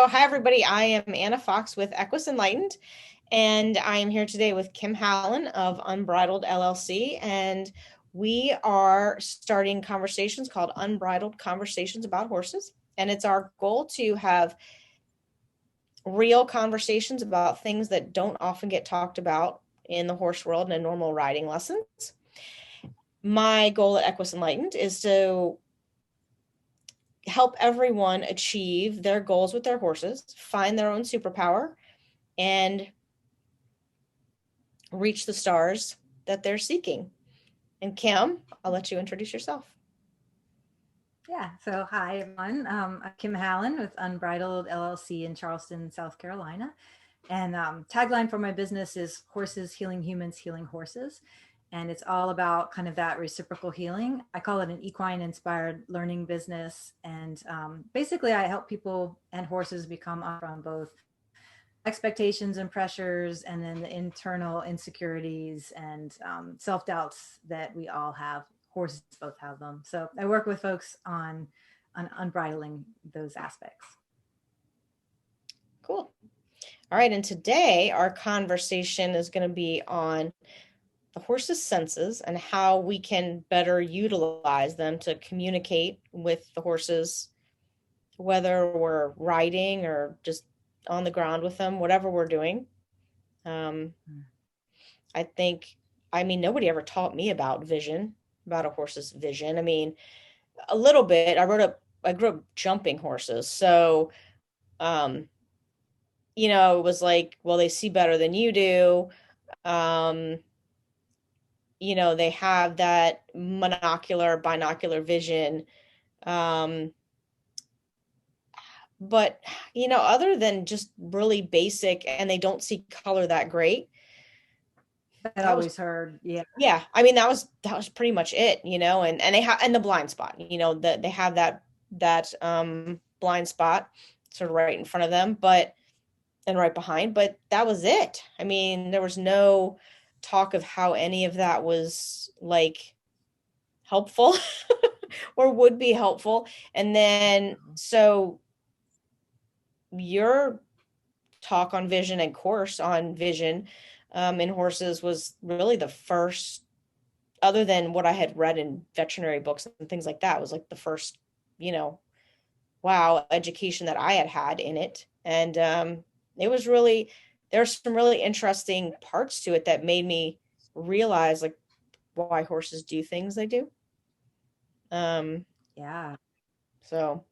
So, hi everybody. I am Anna Fox with Equus Enlightened, and I am here today with Kim Hallen of Unbridled LLC, and we are starting conversations called Unbridled Conversations about Horses. And it's our goal to have real conversations about things that don't often get talked about in the horse world and in normal riding lessons. My goal at Equus Enlightened is to help everyone achieve their goals with their horses, find their own superpower, and reach the stars that they're seeking. And Kim, I'll let you introduce yourself. Yeah. So, hi, everyone. I'm Kim Hallen with Unbridled LLC in Charleston, South Carolina. And tagline for my business is Horses Healing Humans, Healing Horses. And it's all about kind of that reciprocal healing. I call it an equine inspired learning business. And basically, I help people and horses become from both expectations and pressures, and then the internal insecurities and self doubts that we all have. Horses both have them. So I work with folks on unbridling those aspects. Cool. All right. And today our conversation is going to be on the horse's senses and how we can better utilize them to communicate with the horses, whether we're riding or just on the ground with them, whatever we're doing. I think, nobody ever taught me about vision, about a horse's vision. A little bit. I grew up jumping horses. So, um, it was like, well, they see better than you do. Um, they have that monocular, binocular vision. Um, but, other than just really basic, and they don't see color that great. I always heard, yeah. Yeah. That was pretty much it, and they have, and the blind spot, that they have that blind spot sort of right in front of them, and right behind, but that was it. There was no talk of how any of that was like helpful or would be helpful. And then, so your talk on vision and course on vision in horses was really the first, other than what I had read in veterinary books and things like that, was like the first, wow, education that I had in it. And it was really, there's some really interesting parts to it that made me realize like why horses do things they do. Yeah. So.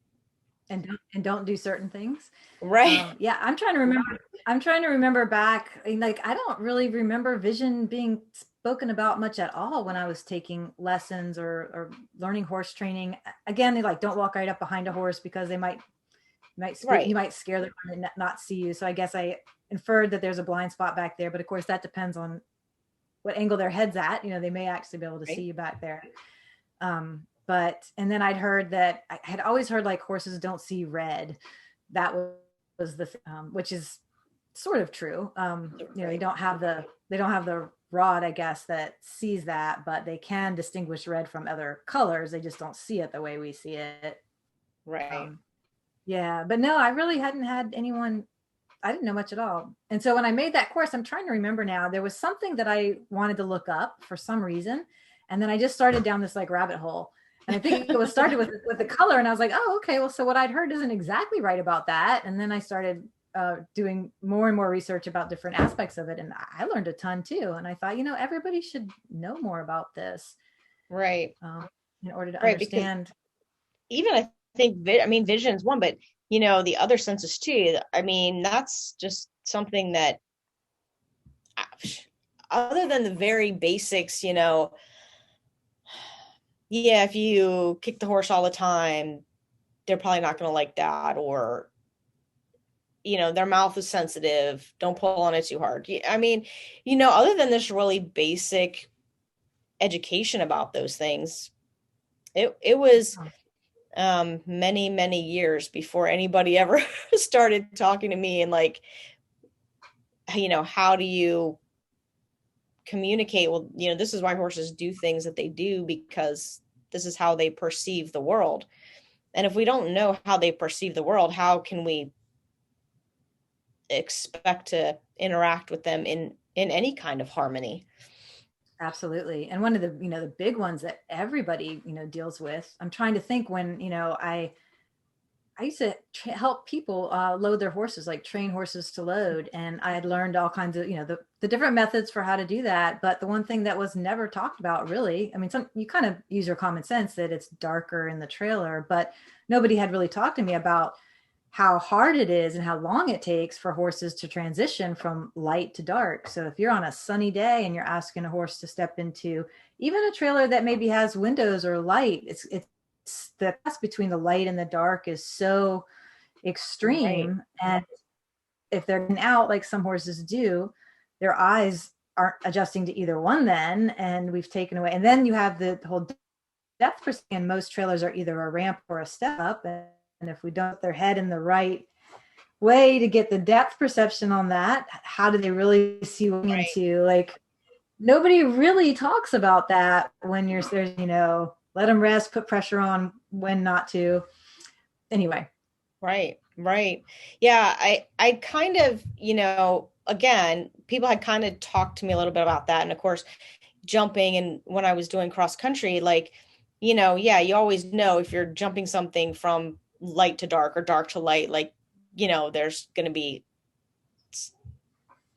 And don't do certain things. Right. Yeah, I'm trying to remember back. Like, I don't really remember vision being spoken about much at all when I was taking lessons or learning horse training. Again, they like don't walk right up behind a horse because they Right. you might scare them and not see you. So I guess I inferred that there's a blind spot back there, but of course that depends on what angle their head's at. They may actually be able to see Right. you back there. And then I'd heard that I had always heard like horses don't see red. That was which is sort of true. They don't have the rod, I guess, that sees that, but they can distinguish red from other colors. They just don't see it the way we see it. Right. Um, yeah, but no, I really hadn't had anyone. I didn't know much at all. And so when I made that course, I'm trying to remember now, there was something that I wanted to look up for some reason. And then I just started down this like rabbit hole. And I think it was started with the color. And I was like, oh, okay, well, so what I'd heard isn't exactly right about that. And then I started doing more and more research about different aspects of it. And I learned a ton too. And I thought, everybody should know more about this Right. in order to Right. Because understand. even I think, vision is one, but the other senses too. That's just something that, other than the very basics, yeah, if you kick the horse all the time, they're probably not going to like that. Or, their mouth is sensitive. Don't pull on it too hard. Other than this really basic education about those things, it was many, many years before anybody ever started talking to me and like, how do you communicate? Well, this is why horses do things that they do, because this is how they perceive the world. And if we don't know how they perceive the world, how can we expect to interact with them in any kind of harmony. Absolutely. And one of the, the big ones that everybody, deals with, I'm trying to think when, I used to help people load their horses, like train horses to load. And I had learned all kinds of, the different methods for how to do that. But the one thing that was never talked about really, I mean, you kind of use your common sense that it's darker in the trailer, but nobody had really talked to me about how hard it is and how long it takes for horses to transition from light to dark. So if you're on a sunny day and you're asking a horse to step into even a trailer that maybe has windows or light, it's the pass between the light and the dark is so Right. extreme. And if they're getting out like some horses do, their eyes aren't adjusting to either one then, and we've taken away. And then you have the whole depth perception. And most trailers are either a ramp or a step up, and if we don't put their head in the right way to get the depth perception on that, how do they really see Right. into, like, nobody really talks about that when you're there's, let them rest, put pressure on when not to. Anyway. Right. Right. Yeah. I kind of, again, people had kind of talked to me a little bit about that. And of course, jumping and when I was doing cross country, like, yeah, you always know if you're jumping something from light to dark or dark to light, like, there's going to be,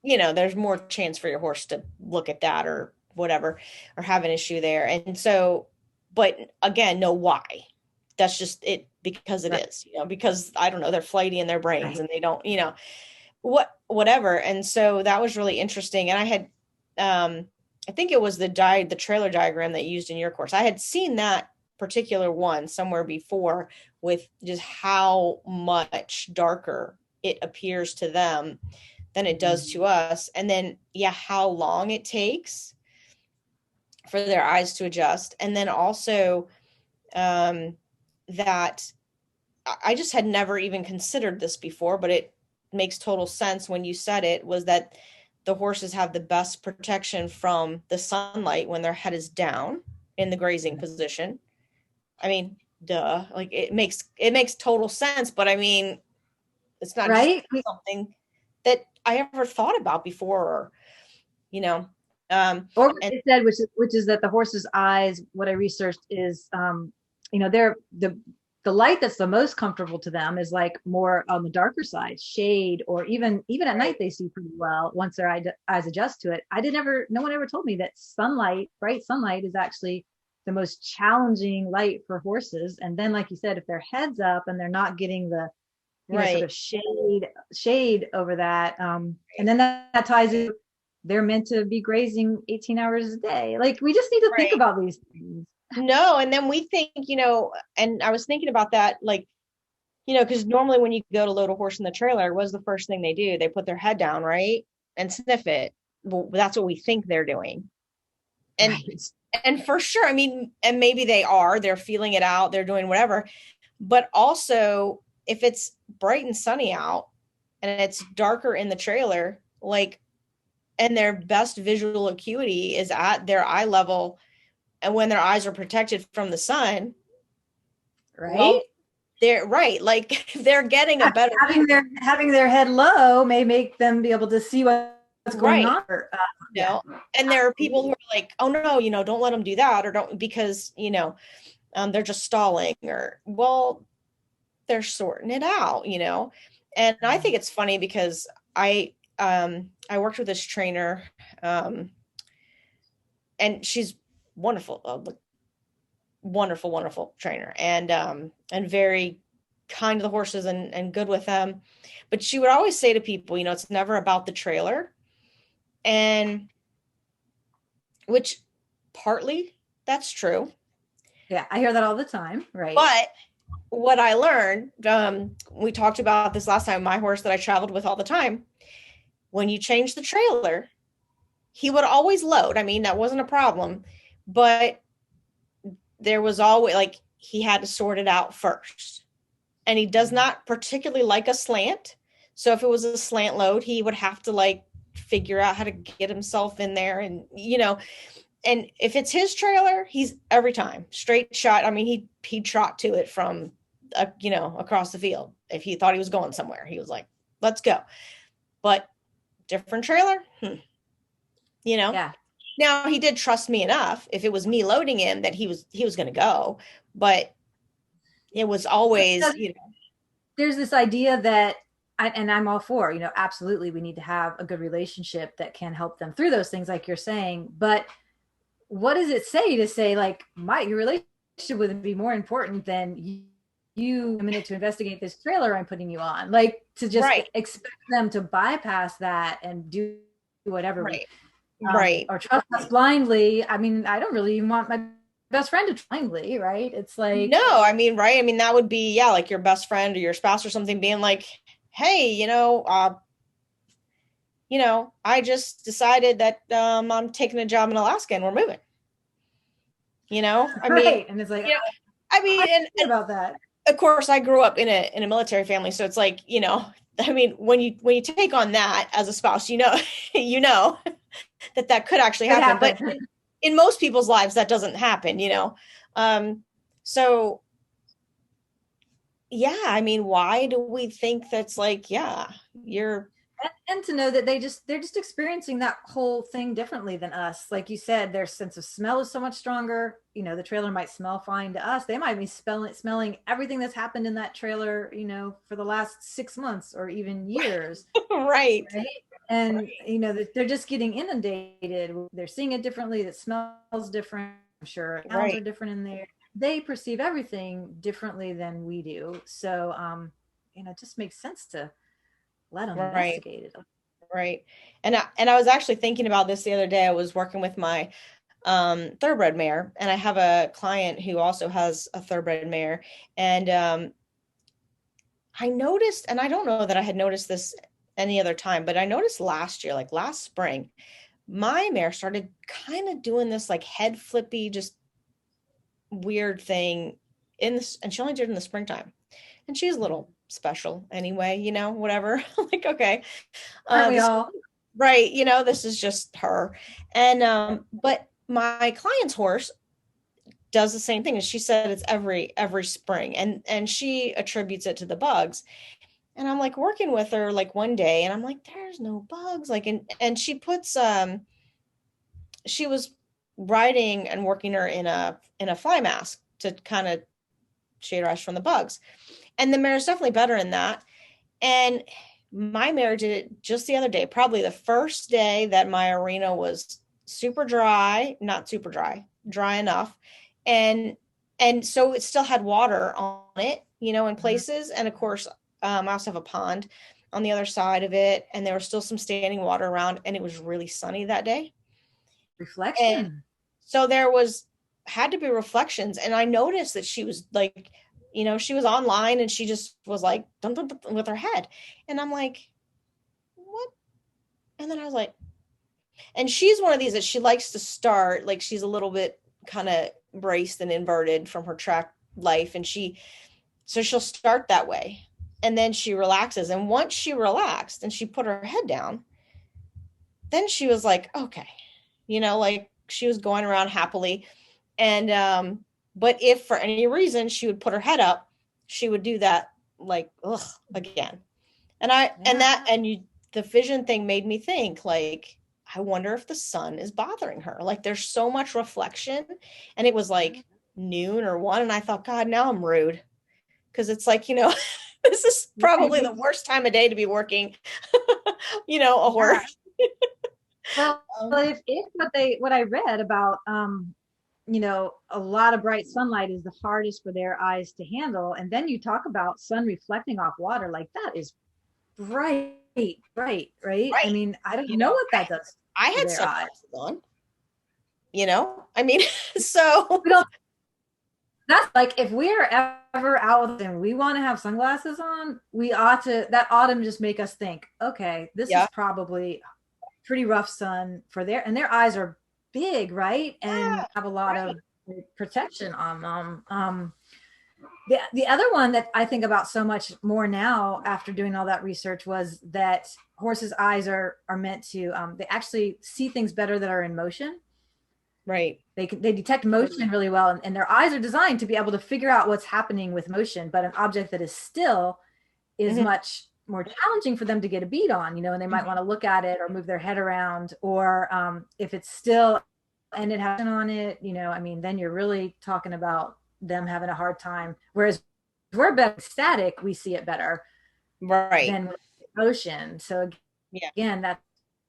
there's more chance for your horse to look at that or whatever, or have an issue there. And so, but again, know why. That's just it, because it Right. is, because I don't know, they're flighty in their brains Right. and they don't, whatever. And so that was really interesting. And I had, I think it was the trailer diagram that you used in your course. I had seen that particular one somewhere before with just how much darker it appears to them than it does to us. And then, yeah, how long it takes for their eyes to adjust. And then also, that I just had never even considered this before, but it makes total sense when you said it, was that the horses have the best protection from the sunlight when their head is down in the grazing position. I mean, duh, like it makes total sense, but I mean, it's not just Right. something that I ever thought about before, or, you know, Or what and they said, which is that the horse's eyes, what I researched is, they're the light that's the most comfortable to them is like more on the darker side, shade, or even at night right, they see pretty well once their eyes adjust to it. No one ever told me that sunlight, bright sunlight, is actually the most challenging light for horses. And then, like you said, if their head's up and they're not getting the sort right, of shade over that, and then that ties in, they're meant to be grazing 18 hours a day. Like, we just need to think right. about these things. No, and then we think, and I was thinking about that, like, because normally when you go to load a horse in the trailer, what's the first thing they do? They put their head down, right? And sniff it. Well, that's what we think they're doing. And Right. and for sure, I mean, and maybe they're feeling it out, they're doing whatever. But also, if it's bright and sunny out and it's darker in the trailer, like, and their best visual acuity is at their eye level, and when their eyes are protected from the sun, Right. well, they're right, like they're getting a Yeah, better having their head low may make them be able to see what's going right. on. Yeah, And there are people who are like, oh no, don't let them do that, or don't, because they're just stalling, or, well, they're sorting it out. And I think it's funny because I worked with this trainer, um and she's wonderful, wonderful, wonderful trainer, and very kind to the horses, and good with them. But she would always say to people, it's never about the trailer. And which, partly that's true. yeah, I hear that all the time. Right. But what I learned, we talked about this last time, my horse that I traveled with all the time, when you change the trailer, he would always load. I mean, that wasn't a problem, but there was always, like, he had to sort it out first. And he does not particularly like a slant. So if it was a slant load, he would have to, like, figure out how to get himself in there, and and if it's his trailer, he's every time straight shot. I mean, he'd trot to it from across the field. If he thought he was going somewhere, he was like, let's go. but different trailer. You know, Yeah. now he did trust me enough. If it was me loading him, that he was going to go, but it was always, There's this idea that and I'm all for, absolutely we need to have a good relationship that can help them through those things like you're saying. But what does it say to say like your relationship would be more important than you a minute to investigate this trailer I'm putting you on, like to just right, expect them to bypass that and do whatever right, right. or trust us blindly. I mean, I don't really even want my best friend to blindly, right? It's like, No, I mean, right. I mean, that would be, yeah, like your best friend or your spouse or something being like, hey, I just decided that I'm taking a job in Alaska and we're moving. I mean, right. And it's like, you know, I I mean, think and about that. of course I grew up in a military family, so it's like, I mean, when you take on that as a spouse, you know that could actually It happen. But happened. in most people's lives that doesn't happen. So yeah, I mean, why do we think that's like, yeah, you're And to know that they're just experiencing that whole thing differently than us. Like you said, their sense of smell is so much stronger. The trailer might smell fine to us. They might be smelling everything that's happened in that trailer, for the last 6 months or even years. right, Right. And they're just getting inundated. They're seeing it differently. It smells different. I'm sure sounds are right, different in there. They perceive everything differently than we do. So it just makes sense to let them right, investigate it. right. And I was actually thinking about this the other day. I was working with my thoroughbred mare, and I have a client who also has a thoroughbred mare, and I noticed, and I don't know that I had noticed this any other time, but I noticed last year, like last spring, my mare started kind of doing this like head flippy, just weird thing in this, and she only did it in the springtime. And she's a little special anyway, whatever. Like, okay, Aren't we this all? right, this is just her. And but my client's horse does the same thing. And she said it's every spring. And she attributes it to the bugs. And I'm like working with her like one day and I'm like, there's no bugs. Like, and she was riding and working her in a fly mask to kind of shade her eyes from the bugs. And the mare is definitely better in that. And my mare did it just the other day, probably the first day that my arena was super dry, not super dry, dry enough. And so it still had water on it, in places. And of course, I also have a pond on the other side of it, and there was still some standing water around, and it was really sunny that day. And Reflection. so had to be reflections. And I noticed that she was like, she was online and she just was like dun, dun, dun, with her head. And I'm like, what? And then I was like, and she's one of these that she likes to start, like she's a little bit kind of braced and inverted from her track life. And so she'll start that way. And then she relaxes. And once she relaxed and she put her head down, then she was like, okay, like she was going around happily. And but if for any reason she would put her head up, she would do that like again. The vision thing made me think like, I wonder if the sun is bothering her. Like there's so much reflection. And it was like noon or 1, and I thought, God, now I'm rude. Because it's like, this is probably the worst time of day to be working, a Yeah. horse. Well, if what I read about a lot of bright sunlight is the hardest for their eyes to handle, and then you talk about sun reflecting off water, like that is bright, bright, right? I Right. mean, I don't know what that does I to had their eyes. sunglasses on, I mean, so We don't. That's like if we're ever out and we want to have sunglasses on, we ought to. That ought to just make us think, okay, this is yeah, probably pretty rough sun for and their eyes are big, right? And yeah, have a lot right. of protection on them. The other one that I think about so much more now after doing all that research was that horses' eyes are meant to they actually see things better that are in motion. Right. They detect motion really well, and their eyes are designed to be able to figure out what's happening with motion. But an object that is still is Mhm. much more challenging for them to get a beat on, and they might want to look at it or move their head around, or if it's still and it has on it, then you're really talking about them having a hard time. Whereas we're better static, we see it better Right. than with motion. So Yeah. again, that's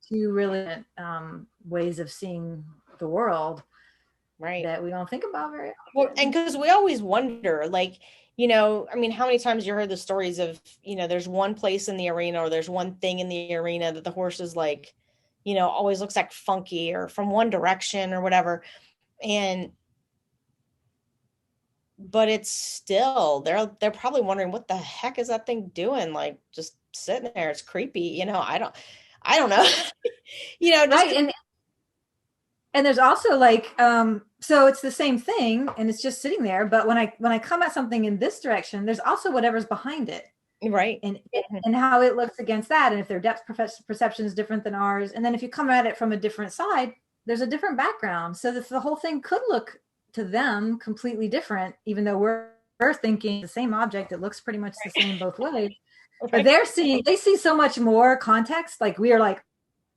two really ways of seeing the world Right. that we don't think about very Well, often. and because we always wonder, like, I mean, how many times you heard the stories of, there's one place in the arena or there's one thing in the arena that the horse is like, always looks like funky or from one direction or whatever. And but it's still they're probably wondering what the heck is that thing doing? Like just sitting there. It's creepy, I don't know. Just Right. And there's also like so it's the same thing and it's just sitting there, but when I come at something in this direction, there's also whatever's behind it, right. and how it looks against that, and if their depth perception is different than ours, and then if you come at it from a different side, there's a different background, so that the whole thing could look to them completely different, even though we're thinking the same object, it looks pretty much the same both ways. But they see so much more context, like we are like,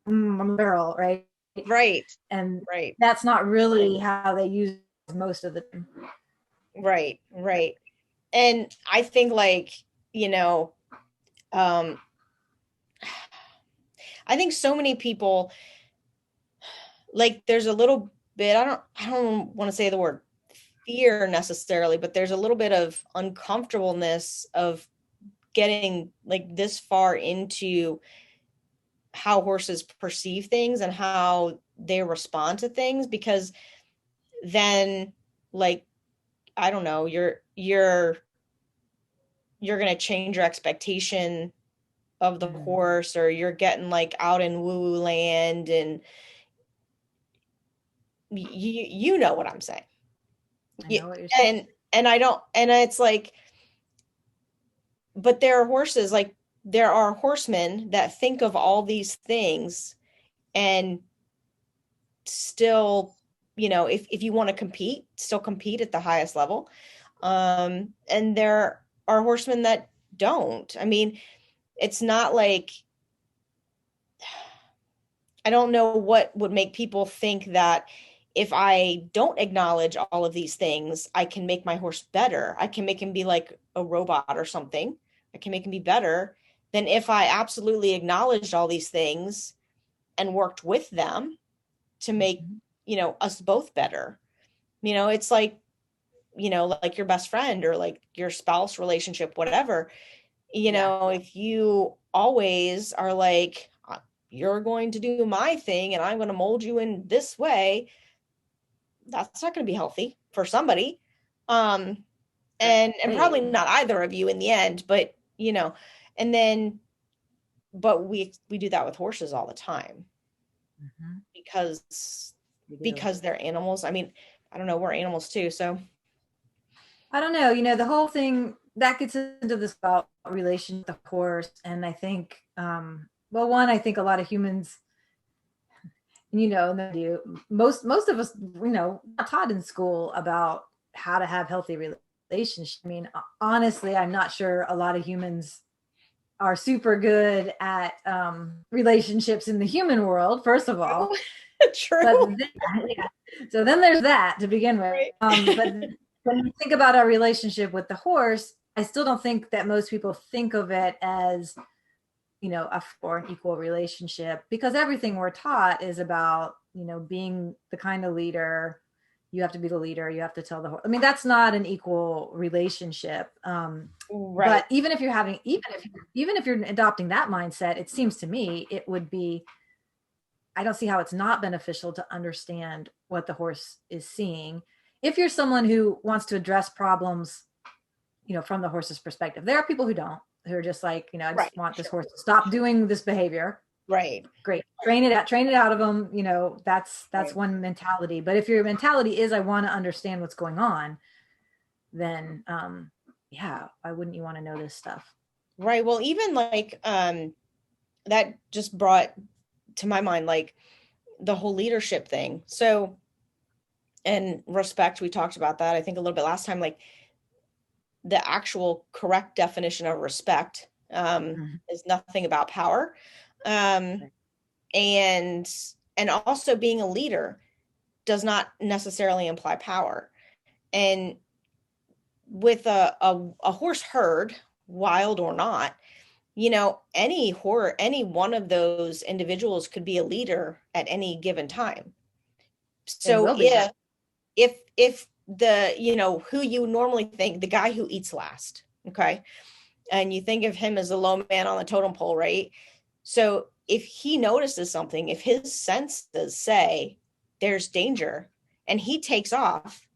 I'm a barrel, right? Right. And Right. that's not really how they use most of the time. Right. Right. And I think like, um I think so many people, like there's a little bit, I don't want to say the word fear necessarily, but there's a little bit of uncomfortableness of getting like this far into how horses perceive things and how they respond to things, because then like I don't know, you're going to change your expectation of the horse, or you're getting like out in woo woo land, and you know what I'm saying. I know what you're saying. And I don't, and it's like, but there are horses, like there are horsemen that think of all these things and still, if you want to compete, still compete at the highest level. And there are horsemen that don't. I mean, it's not like, I don't know what would make people think that if I don't acknowledge all of these things, I can make my horse better. I can make him be like a robot or something. I can make him be better than if I absolutely acknowledged all these things and worked with them to make, us both better. It's like, like your best friend or like your spouse relationship, whatever. If you always are like, you're going to do my thing and I'm going to mold you in this way, that's not going to be healthy for somebody. And probably not either of you in the end, but and then but we do that with horses all the time, because they're animals. I mean, I don't know, we're animals too, so I don't know, the whole thing that gets into this about relation to the horse, and I think well, one, I think a lot of humans, most of us, not taught in school about how to have healthy relationships. I mean, honestly, I'm not sure a lot of humans are super good at relationships in the human world, first of all. True. So then there's that to begin with. Right. But when you think about our relationship with the horse, I still don't think that most people think of it as, or an equal relationship, because everything we're taught is about, being the kind of leader. You have to be the leader. You have to tell the horse. I mean, that's not an equal relationship. Right. But even if you're adopting that mindset, it seems to me it would be, I don't see how it's not beneficial to understand what the horse is seeing. If you're someone who wants to address problems, from the horse's perspective, there are people who don't, who are just like, I just want this horse to stop doing this behavior. Right. Great. Train it out of them. That's one mentality. But if your mentality is, I want to understand what's going on, then why wouldn't you want to know this stuff? Right. Well, even like that just brought to my mind like the whole leadership thing. So, and respect, we talked about that I think a little bit last time, like the actual correct definition of respect Mhm. is nothing about power. Um, Right. and and also being a leader does not necessarily imply power. And with a horse herd, wild or not, any one of those individuals could be a leader at any given time. They So will be, right? if the, who you normally think, the guy who eats last, okay, and you think of him as the low man on the totem pole, right? So if he notices something, if his senses say there's danger and he takes off,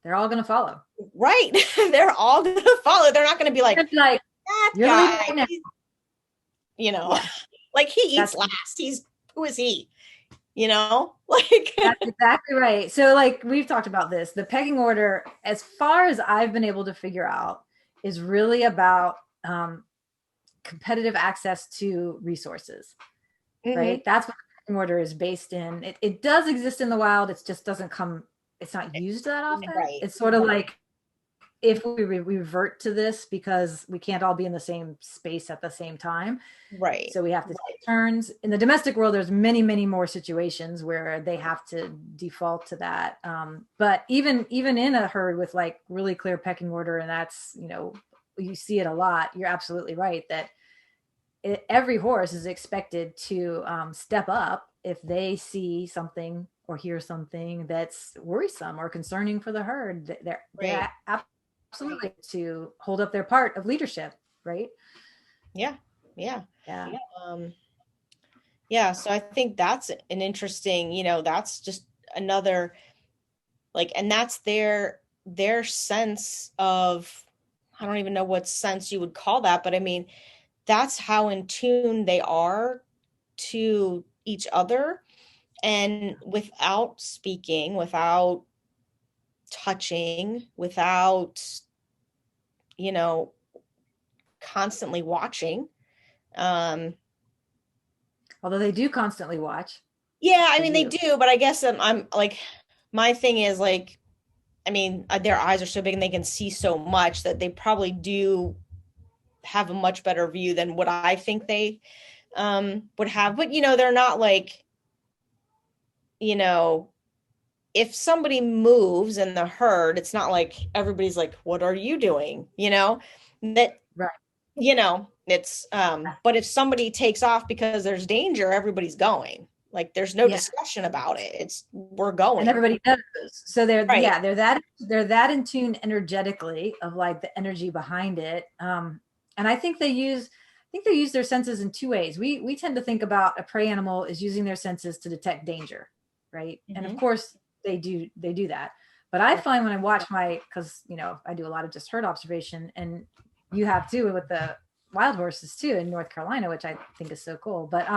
They're all going to follow. right, they're all going to follow. They're not going to be like, It's like, that you're the leader guy, right now. you know, Yeah, like he eats that's last. Who is he? Like, that's exactly right. So, like we've talked about this, the pecking order, as far as I've been able to figure out, is really about competitive access to resources, mhm, right? That's what the pecking order is based in. It does exist in the wild. It just doesn't come. It's not used that often. right, It's sort of like if we revert to this because we can't all be in the same space at the same time. right, So we have to take turns. In the domestic world, there's many, many more situations where they have to default to that. But even in a herd with like really clear pecking order, and that's, you see it a lot. You're absolutely right that every horse is expected to step up if they see something or hear something that's worrisome or concerning for the herd. They're right. absolutely to hold up their part of leadership, right? Yeah, yeah. Yeah. Um, yeah, so I think that's an interesting, that's just another, like, and that's their sense of, I don't even know what sense you would call that, but I mean, that's how in tune they are to each other, and without speaking, without touching, without, you know, constantly watching. Um, Although they do constantly watch. yeah, I They mean they do. do, but I guess I'm like, my thing is like, I mean, their eyes are so big and they can see so much that they probably do have a much better view than what I think they would have. But they're not like, you know, if somebody moves in the herd, it's not like everybody's like, "What are you doing?" That Right. it's but if somebody takes off because there's danger, everybody's going. Like there's no Yeah. discussion about it. It's we're And going. everybody knows. So Right. they're that in tune energetically of like the energy behind it. And I think they use their senses in two ways. We tend to think about a prey animal is using their senses to detect danger, right? And of Hmm. course they do that. But I find when I watch because I do a lot of just herd observation, and you have too with the wild horses too in North Carolina, which I think is so cool. But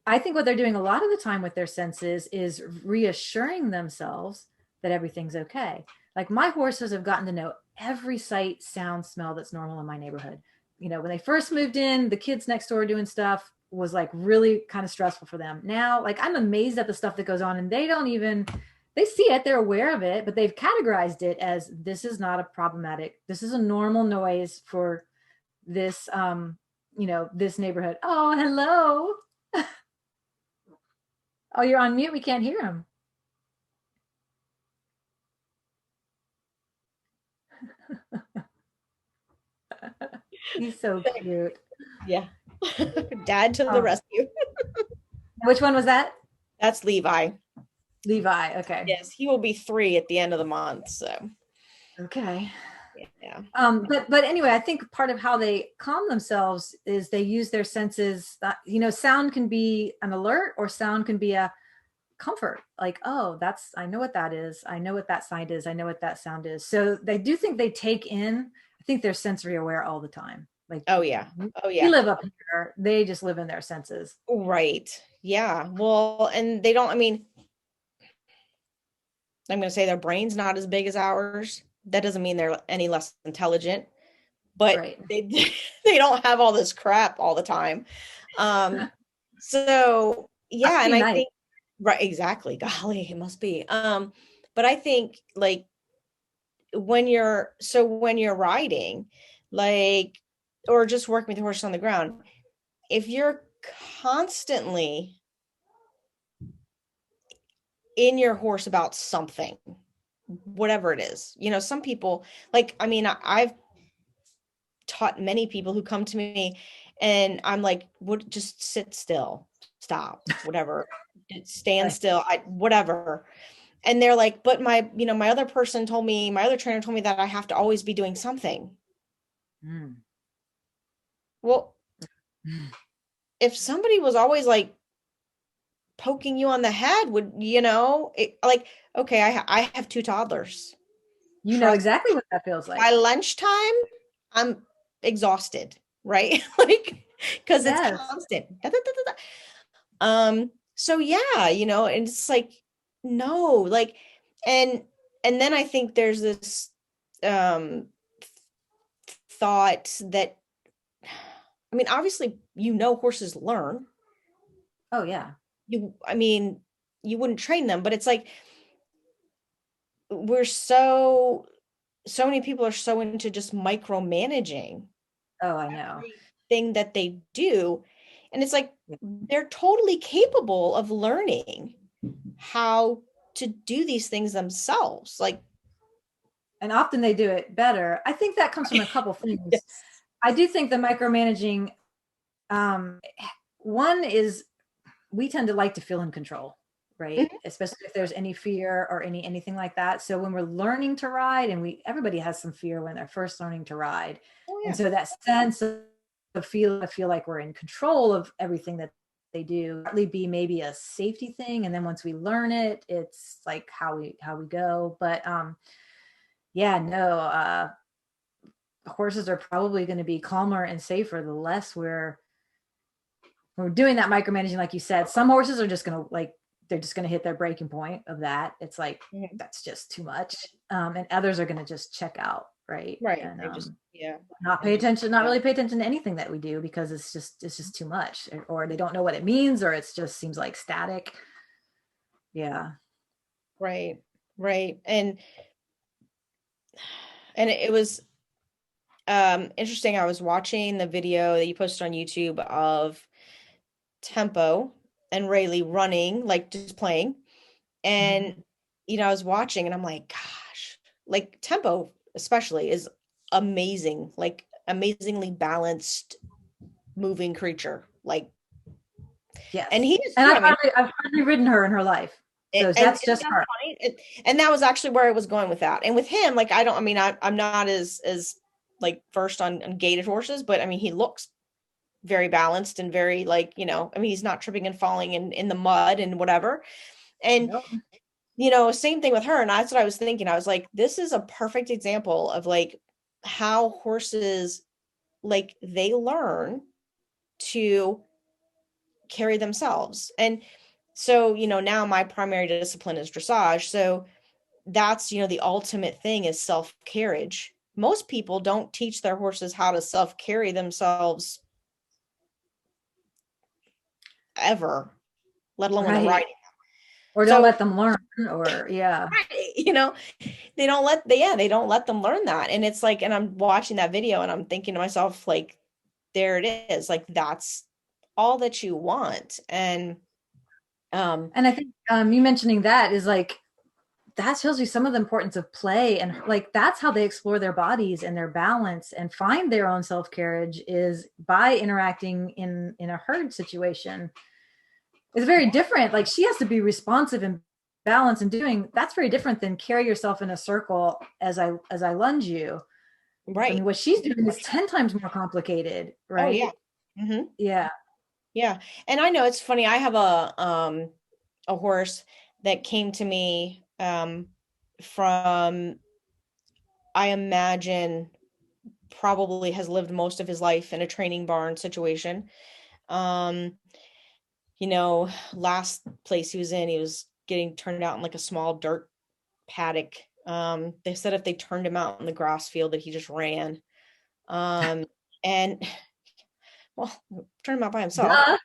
I think what they're doing a lot of the time with their senses is reassuring themselves that everything's okay. Like my horses have gotten to know every sight, sound, smell that's normal in my neighborhood. When they first moved in, the kids next door doing stuff was like really kind of stressful for them. Now, like I'm amazed at the stuff that goes on, and they see it, they're aware of it, but they've categorized it as this is not a problematic, this is a normal noise for this this neighborhood. Oh, hello. Oh, you're on mute. We can't hear him. He's so cute. Yeah. Dad to the Oh, rescue. which one was that? That's Levi. Levi. Okay. Yes, he will be 3 at the end of the month. So Okay. yeah. But anyway, I think part of how they calm themselves is they use their senses. Sound can be an alert, or sound can be a comfort. Like, oh, I know what that is. I know what that sign is. I know what that sound is. So they do think they take in. I think they're sensory aware all the time. Like Oh yeah. Oh we yeah. live up here. They just live in their senses. Right. Yeah. Well, and they don't, I mean, I'm going to say their brain's not as big as ours. That doesn't mean they're any less intelligent, but Right. they they don't have all this crap all the time. Um, so Must yeah, and be I nice. think right, exactly. Golly, it must be. But I think like when you're riding, like or just working with the horse on the ground, if you're constantly in your horse about something, whatever it is, some people, like, I mean, I've taught many people who come to me and I'm like, what, just sit still, stop, whatever, stand Right. still, whatever. And they're like, but my other person told me, my other trainer told me that I have to always be doing something. Mm. Well, if somebody was always like poking you on the head, like, okay, I have two toddlers. You know Trust, exactly what that feels by like. lunchtime, I'm exhausted, right? Like, because it's Yes. constant. Da, da, da, da, da. So yeah, and it's like, no, like, and then I think there's this um thought that, I mean, obviously, horses learn. Oh yeah. I mean, you wouldn't train them, but it's like we're so many people are so into just micromanaging Oh, I know. everything that they do. And it's like they're totally capable of learning how to do these things themselves. Like, And often they do it better. I think that comes from a couple things. yes. I do think the micromanaging, um, one is we tend to like to feel in control, right? Mhm. Especially if there's any fear or anything like that. So when we're learning to ride, and everybody has some fear when they're first learning to ride, Oh and yeah. so that sense of I feel like we're in control of everything that they do partly be maybe a safety thing, and then once we learn it, it's like how we go. But yeah, no, horses are probably going to be calmer and safer the less we're doing that micromanaging. Like you said, some horses are just going to like, they're just going to hit their breaking point of that. It's like, Mhm. that's just too much. And others are going to just check out. Right. Right. And They just, yeah. not And pay just, attention, not yeah. really pay attention to anything that we do, because it's just too much, or they don't know what it means, or it just seems like static. Yeah. Right. Right. And it was interesting. I was watching the video that you posted on YouTube of Tempo and Rayleigh running, like just playing. Mhm. And I was watching and I'm like, gosh, like Tempo especially is amazing, like amazingly balanced moving creature. Like, and Yes. he is And too. I mean, I've hardly ridden her in her life. So and that's isn't just that her. funny? And that was actually where I was going with that. And with him, like, I don't, I mean, I'm not as like versed on gaited horses, but I mean, he looks very balanced and very, like, I mean, he's not tripping and falling in the mud and whatever. And, Nope. same thing with her. And that's what I was thinking. I was like, this is a perfect example of like how horses, like, they learn to carry themselves. And so, now my primary discipline is dressage. So that's, the ultimate thing is self-carriage. Most people don't teach their horses how to self-carry themselves ever, let alone when they're Right. riding. Or don't So, let them learn, or yeah. right, they don't let them learn that. And it's like, and I'm watching that video and I'm thinking to myself, like, there it is. Like, that's all that you want. And um And I think you mentioning that is like, that tells you some of the importance of play, and like that's how they explore their bodies and their balance and find their own self-carriage, is by interacting in a herd situation. It's very different. Like, she has to be responsive and balanced, and doing that's very different than carry yourself in a circle as I lunge you. I right. mean, what she's doing is 10 times more complicated, Oh yeah. right? Hmm. Yeah. Yeah. And I know it's funny. I have a horse that came to me from, I imagine, probably has lived most of his life in a training barn situation. Um, last place he was in, he was getting turned out in like a small dirt paddock. They said if they turned him out in the grass field that he just ran. Um, and well, turned him out by himself. Duh.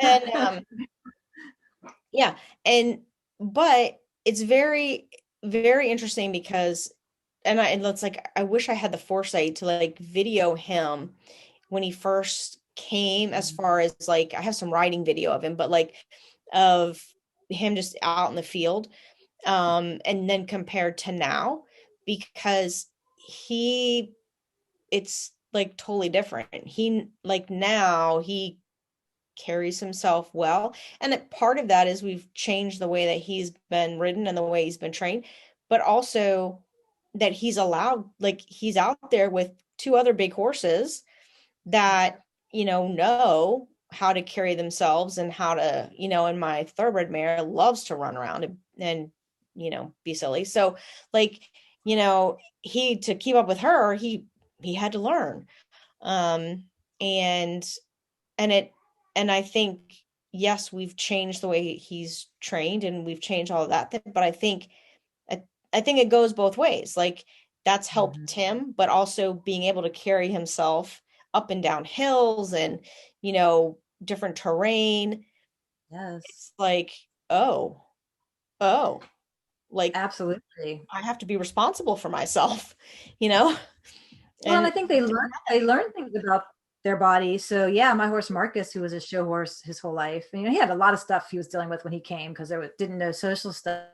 And yeah, and but it's very, very interesting because, and it's like I wish I had the foresight to like video him when he first came, as far as like I have some riding video of him, but like of him just out in the field, and then compared to now, because he it's like totally different. He like now he carries himself well. And part of that is we've changed the way that he's been ridden and the way he's been trained, but also that he's allowed, like he's out there with two other big horses that, know how to carry themselves and how to, and my thoroughbred mare loves to run around and be silly. So like, he, to keep up with her, he had to learn. And and it and I think, yes, we've changed the way he's trained and we've changed all of that, but I, I think it goes both ways. Like that's Mhm. helped him, but also being able to carry himself up and down hills and, different terrain. Yes, It's like, oh, like absolutely. I have to be responsible for myself, you know? Well, and And I think they learn things about their body. So yeah, my horse Marcus, who was a show horse his whole life, he had a lot of stuff he was dealing with when he came because didn't know social stuff.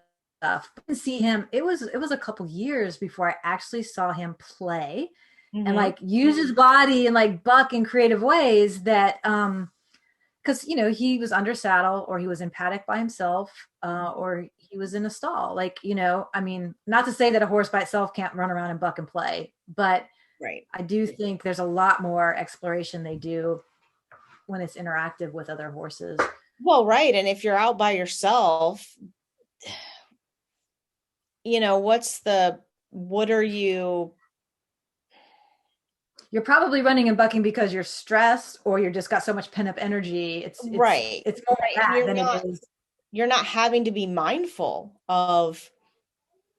Didn't see him. It was a couple years before I actually saw him play and Mhm. like use his body and like buck in creative ways that because he was under saddle or he was in paddock by himself or he was in a stall, like I mean, not to say that a horse by itself can't run around and buck and play, but Right. I do think there's a lot more exploration they do when it's interactive with other horses. Well, right. And if you're out by yourself, what are you? You're probably running and bucking because you're stressed or you're just got so much pent up energy. it's it's Right. it's more Right. And that than it is. you're not having to be mindful of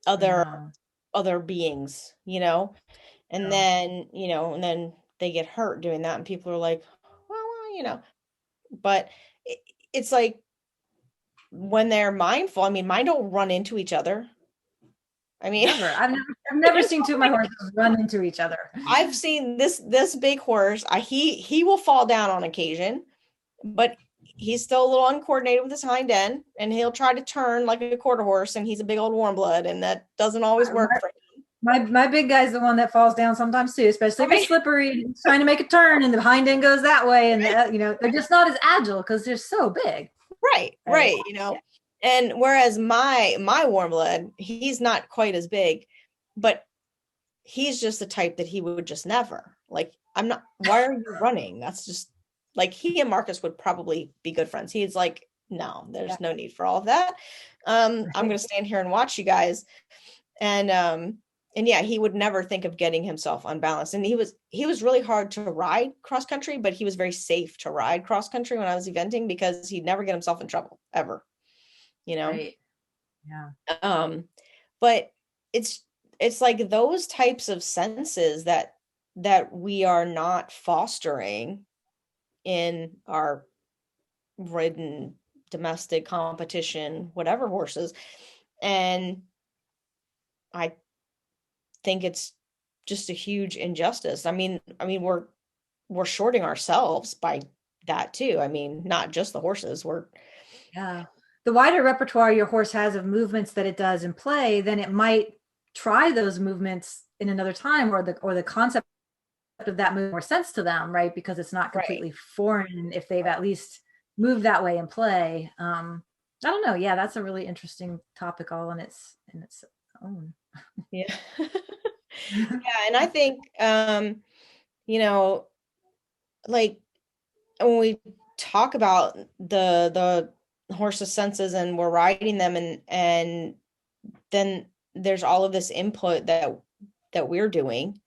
other Yeah, other beings, and no, then, and then they get hurt doing that and people are like, well, but it, it's like when they're mindful, I mean, mine don't run into each other. I mean, never. I've never seen two of my horses run into each other. I've seen this big horse. He will fall down on occasion, but he's still a little uncoordinated with his hind end, and he'll try to turn like a quarter horse, and he's a big old warm blood, and that doesn't always work for him. My big guy's the one that falls down sometimes too, especially if it's Right, slippery. He's trying to make a turn, and the hind end goes that way, and they're just not as agile because they're so big. right, Right? right. And whereas my warm blood, he's not quite as big, but he's just the type that he would just never like. I'm not. Why are you running? That's just like he and Marcus would probably be good friends. He's like, no, Yeah. there's no need for all of that. I'm gonna stand here and watch you guys. And yeah, he would never think of getting himself unbalanced. And he was really hard to ride cross country, but he was very safe to ride cross country when I was eventing because he'd never get himself in trouble ever, you know. Right. Yeah. Um, but it's it's like those types of senses that we are not fostering in our ridden domestic competition, whatever horses. And I think it's just a huge injustice. I mean, we're shorting ourselves by that too. I mean, not just the horses. We're Yeah. The wider repertoire your horse has of movements that it does in play, then it might try those movements in another time, or the concept of that move more sense to them, right? Because it's not right. completely foreign if they've at least moved that way in play. I don't know. Yeah, that's a really interesting topic all in its own. Yeah. Yeah, and I think you know, like when we talk about the horse's senses and we're riding them, and then there's all of this input that we're doing,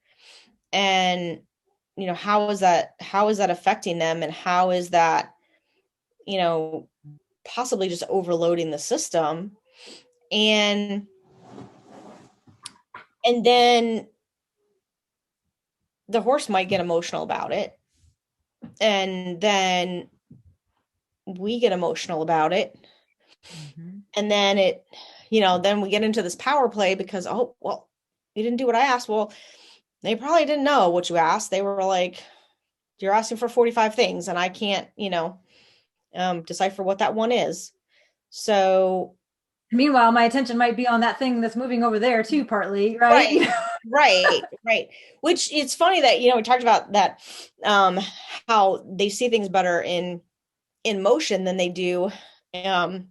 and how is that affecting them, and how is that you know possibly just overloading the system, and and then the horse might get emotional about it, and then we get emotional about it, Mhm. and then then we get into this power play because, oh well, you didn't do what I asked. Well, they probably didn't know what you asked. They were like, you're asking for 45 things and I can't, decipher what that one is. So, Meanwhile, my attention might be on that thing that's moving over there too, partly, right? right, right. Which it's funny that, we talked about that, how they see things better in motion than they do, um,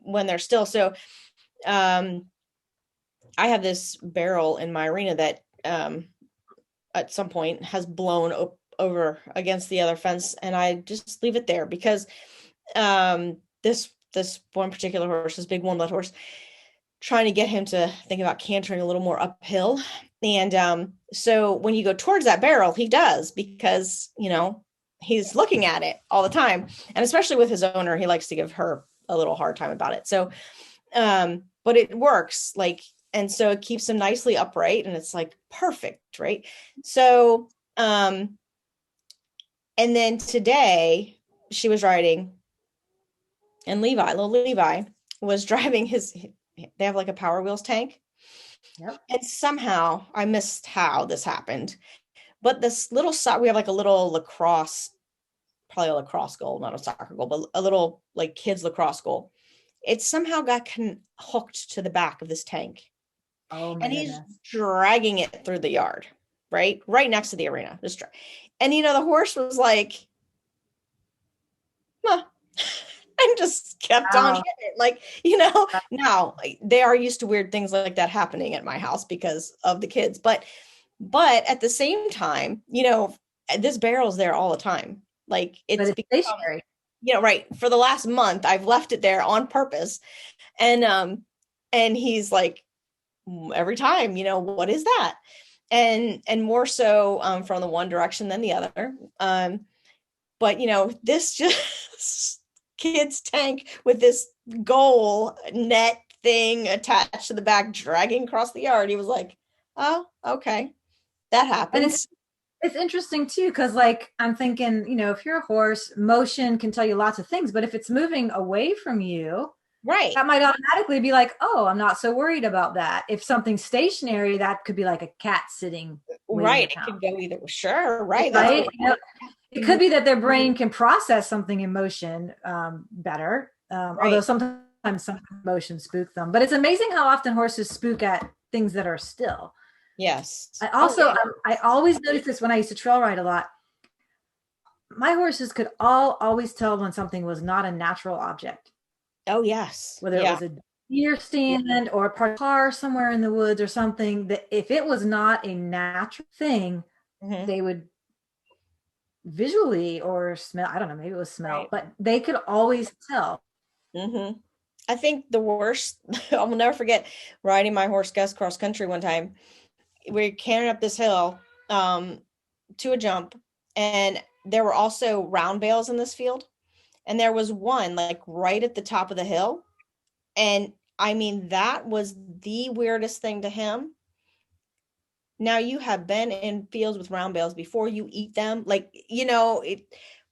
when they're still. So, um, I have this barrel in my arena that, at some point has blown over against the other fence, and I just leave it there because, this one particular horse, this big warm blood horse, trying to get him to think about cantering a little more uphill. And so when you go towards that barrel, he does, because, he's looking at it all the time. And especially with his owner, he likes to give her a little hard time about it. So, but it works, like, and so it keeps him nicely upright, and it's like perfect, right? So, and then today she was riding, and little Levi was driving they have like a Power Wheels tank. Yep. And somehow I missed how this happened. But this little we have like a little lacrosse, probably a lacrosse goal, not a soccer goal, but a little like kids lacrosse goal. It somehow got hooked to the back of this tank. Oh my And he's goodness. dragging it through the yard, right? Right next to the arena. And the horse was like, huh. And just kept on Wow. hitting it. Like, now they are used to weird things like that happening at my house because of the kids. But at the same time, this barrel's there all the time. Like, But it's it's become, stationary. right. For the last month, I've left it there on purpose. And he's like, every time, what is that? And more so, from the one direction than the other. But this just kid's tank with this goal net thing attached to the back, dragging across the yard. He was like, oh, okay, that And happens. it's interesting too, because like I'm thinking, if you're a horse, motion can tell you lots of things, but if it's moving away from you, Right. that might automatically be like, oh, I'm not so worried about that. If something's stationary, that could be like a cat sitting waiting Right. to It pounce, could go either. Sure. Right. That's right? It could be that their brain can process something in motion better, although right. sometimes some motion spook them. But it's amazing how often horses spook at things that are still. Yes. I Oh, also, yeah. I always noticed this when I used to trail ride a lot. My horses could always tell when something was not a natural object, Oh, yes. whether it Yeah. was a deer stand or a part of a car somewhere in the woods or something. That if it was not a natural thing, Mm-hmm. they would visually or smell, I don't know, maybe it was smell, Right. but they could always tell. Mm-hmm. I think the worst, I will never forget riding my horse Gus cross country one time. We're carrying up this hill, to a jump, and there were also round bales in this field. And there was one like right at the top of the hill. And I mean, that was the weirdest thing to him. Now, you have been in fields with round bales before, you eat them, like,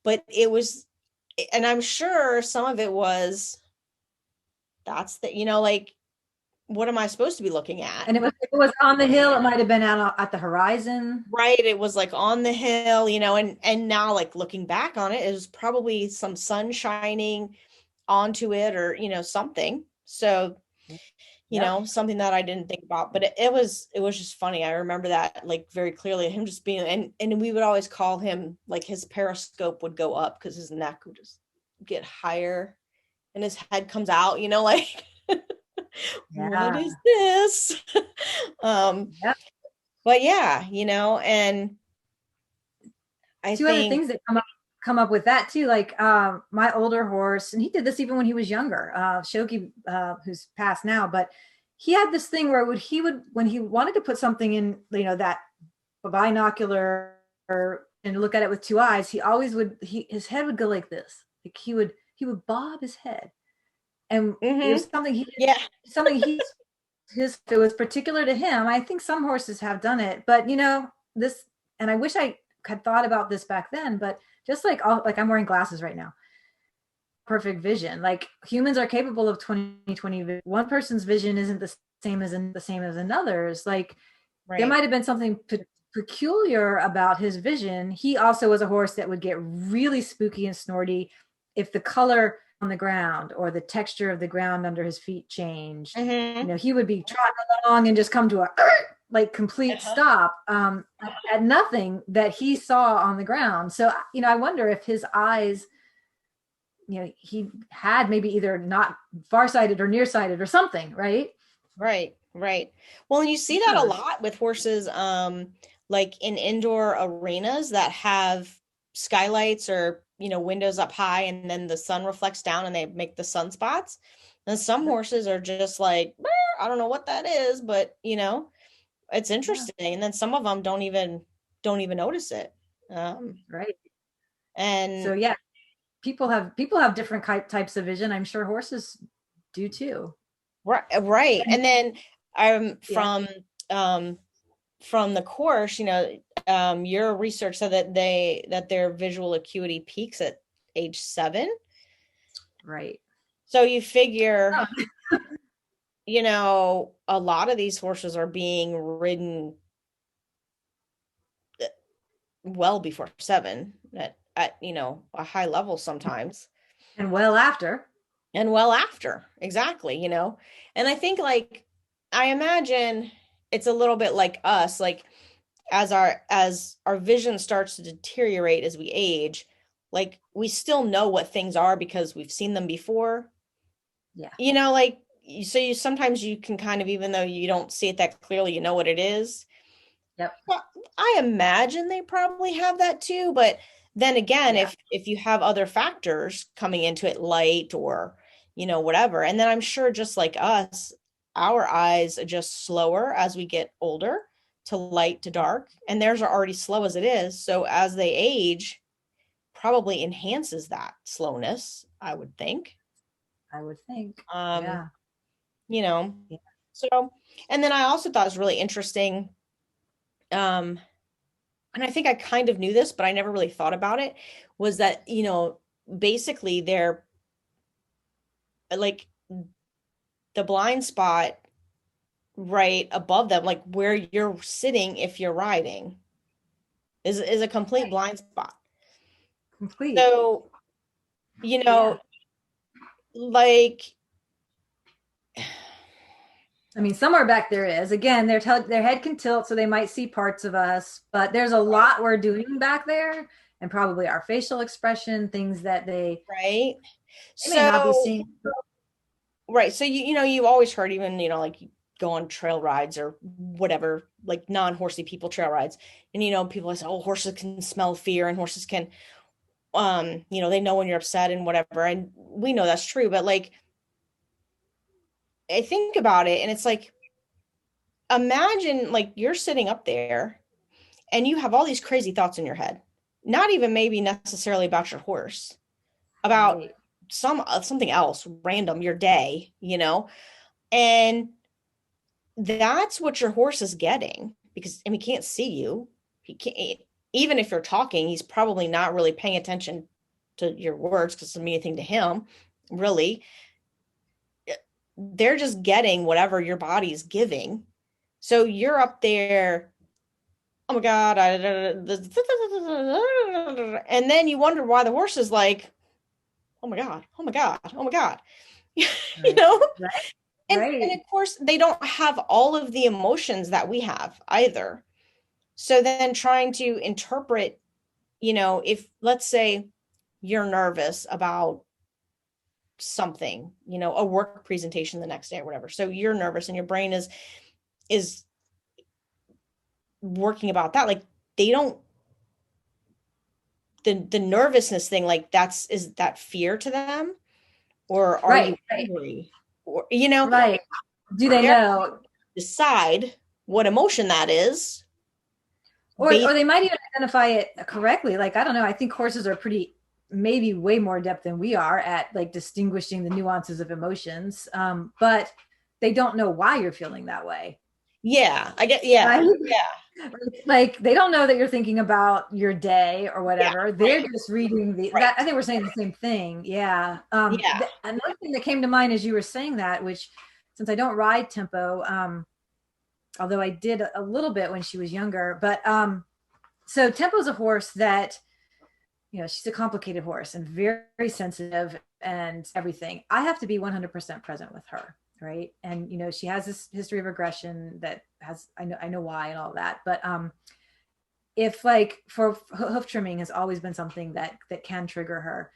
but it was, and I'm sure some of it was, that's like, what am I supposed to be looking at? And it was on the hill. It might have been out at the horizon. Right. It was like on the hill, and now, like, looking back on it, it was probably some sun shining onto it, or, something. So, Yep. something that I didn't think about, but it was just funny. I remember that, like, very clearly, him just being, and we would always call him, like, his periscope would go up because his neck would just get higher and his head comes out, like, what Yeah. is this? um, Yep. but yeah, and I Two other think, things that come up with that too. Like my older horse, and he did this even when he was younger. Shoki, who's passed now, but he had this thing where he would when he wanted to put something in, that binocular and look at it with two eyes. He always would. His head would go like this. Like he would bob his head, and it mm-hmm, was something he yeah, something he his it was particular to him. I think some horses have done it, but this, and I wish I had thought about this back then, but just like I'm wearing glasses right now. Perfect vision. Like humans are capable of 20/20. One person's vision isn't the same as another's. Like there right. might have been something peculiar about his vision, he also was a horse that would get really spooky and snorty if the color on the ground or the texture of the ground under his feet changed. Mm-hmm. He would be trotting along and just come to a like complete Uh-huh. stop at nothing that he saw on the ground. So, I wonder if his eyes, he had maybe either not farsighted or nearsighted or something, right? Right, right. Well, and you see Who that a knows? lot with horses, like in indoor arenas that have skylights or, windows up high and then the sun reflects down and they make the sunspots. And some horses are just like, "Brr, I don't know what that is, but it's Yeah, interesting." And then some of them don't even notice it. right. So And yeah, people have different types of vision. I'm sure horses do too. right, right. And And then um yeah, from um from the course, your research said that their visual acuity peaks at age 7. right. So you figure, Oh, a lot of these horses are being ridden well before 7 at a high level sometimes. and well after. And well after, exactly, and I think, like, I imagine it's a little bit like us, like, as our vision starts to deteriorate as we age, like, we still know what things are because we've seen them before, Yeah. like, so you sometimes you can kind of, even though you don't see it that clearly, you know what it is. Yep. Well, I imagine they probably have that too, but then again, Yeah. if you have other factors coming into it, light or, whatever, and then I'm sure just like us, our eyes adjust slower as we get older to light to dark, and theirs are already slow as it is. So as they age, probably enhances that slowness, I would think. I would think. Um, Yeah. you know, Yeah. so, and then I also thought it was really interesting. Um, and I think I kind of knew this, but I never really thought about it, was that, basically they're like the blind spot right above them, like where you're sitting if you're riding, is a complete Right. blind spot. Complete. So, you Yeah. know, like, I mean, somewhere back there is. Again, their head can tilt, so they might see parts of us, but there's a lot we're doing back there, and probably our facial expression, things that right. they may not be So, seeing. right. So you always heard, even, like, you go on trail rides or whatever, like non-horsey people trail rides. And people say, oh, horses can smell fear and horses can they know when you're upset and whatever. And we know that's true, but, like, I think about it and it's like, imagine, like, you're sitting up there and you have all these crazy thoughts in your head. Not even maybe necessarily about your horse, about Right. something else random, your day, and that's what your horse is getting, because, and he can't see you. He can't, even if you're talking, he's probably not really paying attention to your words because it doesn't mean anything to him, really. They're just getting whatever your body's giving. So you're up there, oh my God, and then you wonder why the horse is like, oh my God, oh my God, oh my God. you Right. know? Right. And Right. of course, they don't have all of the emotions that we have either. So then trying to interpret, if, let's say, you're nervous about something, a work presentation the next day or whatever. So you're nervous and your brain is working about that. Like, they don't, the nervousness thing, like, is that fear to them, or are you Right. Right. angry, or Right. Do they they're know? decide what emotion that is Or based. they might even identify it correctly. Like, I don't know. I think horses are pretty, maybe way more adept than we are at like distinguishing the nuances of emotions. But they don't know why you're feeling that way. Yeah, I get, yeah, Right? yeah, Like they don't know that you're thinking about your day or yeah, whatever. They're right, just reading the right, that. I think we're saying the same thing. Yeah. yeah, Another thing that came to mind as you were saying that, which since I don't ride tempo, although I did a little bit when she was younger. But so Tempo's a horse that, she's a complicated horse and very, very sensitive and everything. I have to be 100% present with her, right? And she has this history of aggression that has, I know why and all that. But if like for hoof trimming has always been something that can trigger her,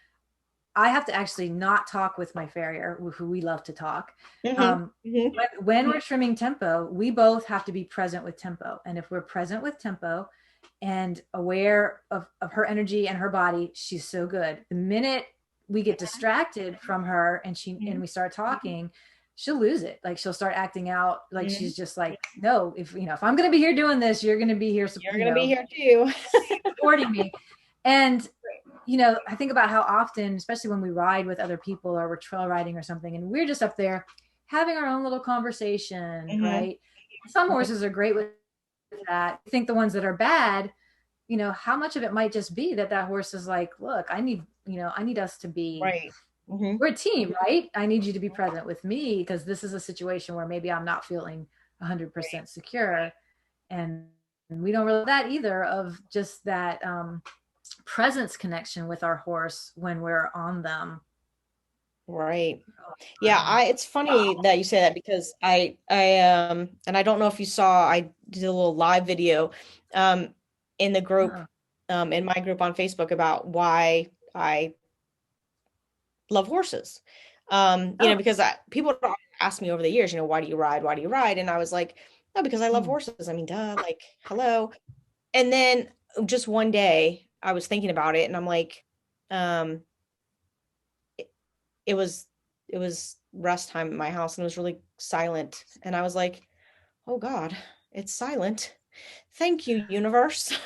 I have to actually not talk with my farrier, who we love to talk. Mm-hmm. Mm-hmm. When we're trimming Tempo, we both have to be present with Tempo. And if we're present with Tempo and aware of her energy and her body, she's so good. The minute we get distracted from her and we start talking, she'll lose it. Like she'll start acting out like Mm-hmm. she's just like, no, if I'm going to be here doing this, you're going to be here, You're gonna be here too. supporting me. And I think about how often, especially when we ride with other people or we're trail riding or something, and we're just up there having our own little conversation, Mm-hmm. right? Some horses are great with that. I think the ones that are bad, how much of it might just be that horse is like, look, I need us to be, Right. Mm-hmm. we're a team, right? I need you to be present with me because this is a situation where maybe I'm not feeling 100% secure. And we don't really that either of just that presence connection with our horse when we're on them. Right. Yeah, it's funny that you say that because and I don't know if you saw, I did a little live video um in the group, in my group on Facebook about why I love horses. Because people ask me over the years, why do you ride? Why do you ride? And I was like, no, because I love horses. I mean, duh, like, hello. And then just one day I was thinking about it and I'm like, um, it was rest time at my house and it was really silent. And I was like, oh God, it's silent. Thank you, universe.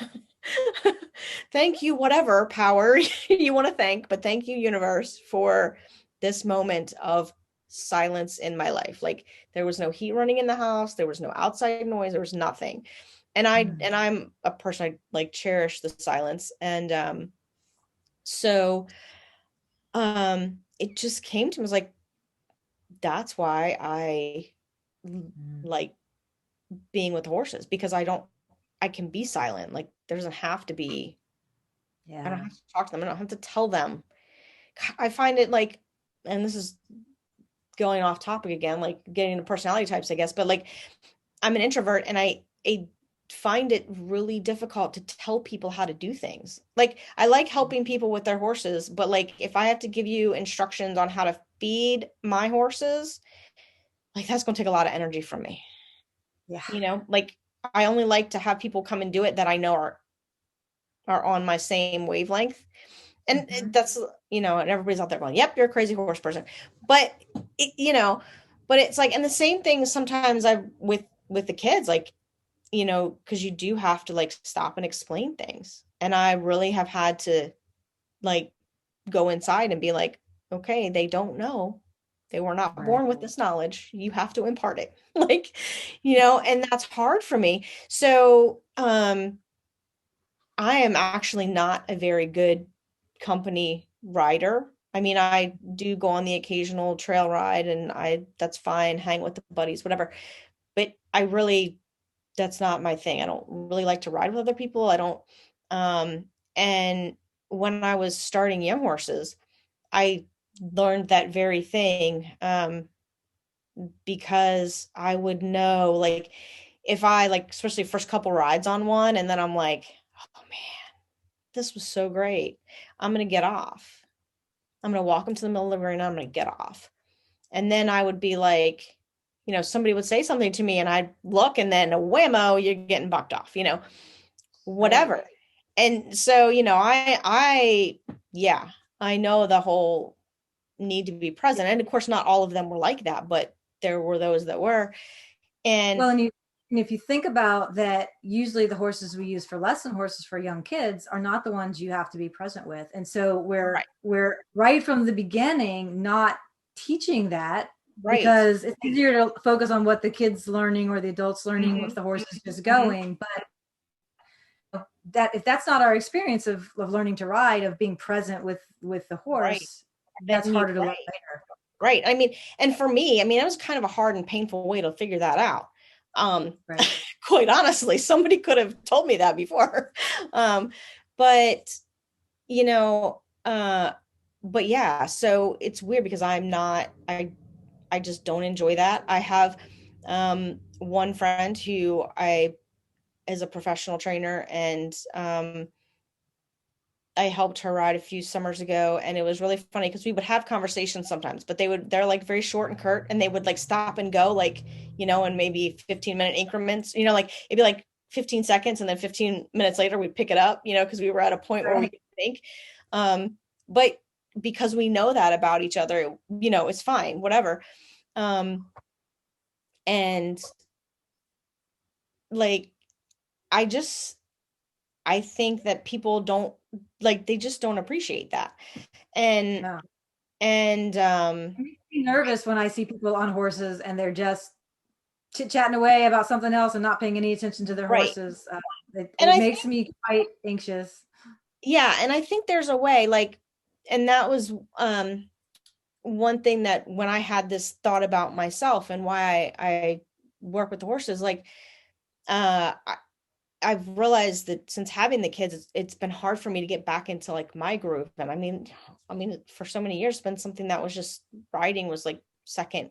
Thank you, whatever power you want to thank, but thank you, universe, for this moment of silence in my life. Like there was no heat running in the house, there was no outside noise, there was nothing. And I'm a person, I like cherish the silence. And so it just came to me, I was like, that's why I like being with horses, because I can be silent. Like there doesn't have to be, I don't have to talk to them. I don't have to tell them. I find it like, and this is going off topic again, like getting into personality types, I guess, but like I'm an introvert and I find it really difficult to tell people how to do things. Like I like helping people with their horses, but like if I have to give you instructions on how to feed my horses, like that's going to take a lot of energy from me. Like I only like to have people come and do it that I know are on my same wavelength. And that's, and everybody's out there going, yep, you're a crazy horse person. But but it's like, and the same thing sometimes with the kids, like, because you do have to like stop and explain things. And I really have had to like go inside and be like, okay, they don't know. They were not born with this knowledge. You have to impart it. Like, and that's hard for me. So, I am actually not a very good company rider. I mean, I do go on the occasional trail ride and that's fine, hang with the buddies, whatever. But that's not my thing. I don't really like to ride with other people. I don't, and when I was starting Young Horses, I learned that very thing, because I would know, like, if I like, especially first couple rides on one, and then I'm like, oh man, this was so great. I'm going to get off. I'm going to walk into the middle of the arena. I'm going to get off. And then I would be like, somebody would say something to me and I'd look and then whammo, you're getting bucked off, whatever. Right. And so, yeah, I know the whole need to be present. And of course, not all of them were like that, but there were those that were. And well, and if you think about that, usually the horses we use for lesson horses for young kids are not the ones you have to be present with. And so we're right from the beginning not teaching that, because it's easier to focus on what the kid's learning or the adult's learning if the horse is just going. But that if that's not our experience of learning to ride, of being present with the horse, that's harder to learn later. Right. I mean, and for me, it was kind of a hard and painful way to figure that out. Um, Right. quite honestly, somebody could have told me that before. But you know, but yeah, so it's weird because I just don't enjoy that. I have one friend who I is a professional trainer, and I helped her ride a few summers ago, and it was really funny because we would have conversations sometimes, but they're like very short and curt, and they would like stop and go, like, in maybe 15-minute increments, like it'd be like 15 seconds, and then 15 minutes later we'd pick it up, because we were at a point where we Right. could think. But because we know that about each other, it's fine, whatever. Um, and like, I just, I think that people don't like, they just don't appreciate that. And, No. and, It makes me nervous when I see people on horses and they're just chit-chatting away about something else and not paying any attention to their right. horses. It, And it I makes think, me quite anxious. yeah, and I think there's a way, like, and that was one thing that when I had this thought about myself and why I work with the horses, like, I, I've realized that since having the kids, it's been hard for me to get back into like my groove. And I mean, for so many years, it's been something that was just riding was like second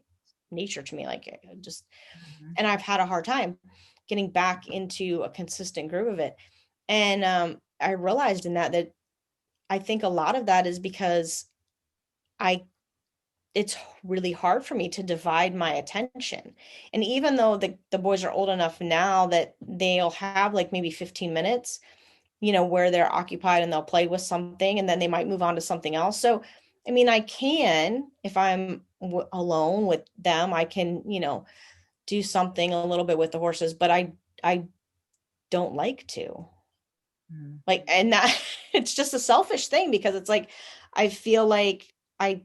nature to me. Like, just, Mhm. and I've had a hard time getting back into a consistent groove of it. And I realized in that I think a lot of that is because I it's really hard for me to divide my attention. And even though the boys are old enough now that they'll have like maybe 15 minutes, where they're occupied and they'll play with something and then they might move on to something else. So, I mean, I can, if I'm alone with them, I can, do something a little bit with the horses, but I don't like to. Mhm. Like, and that it's just a selfish thing because it's like I feel like I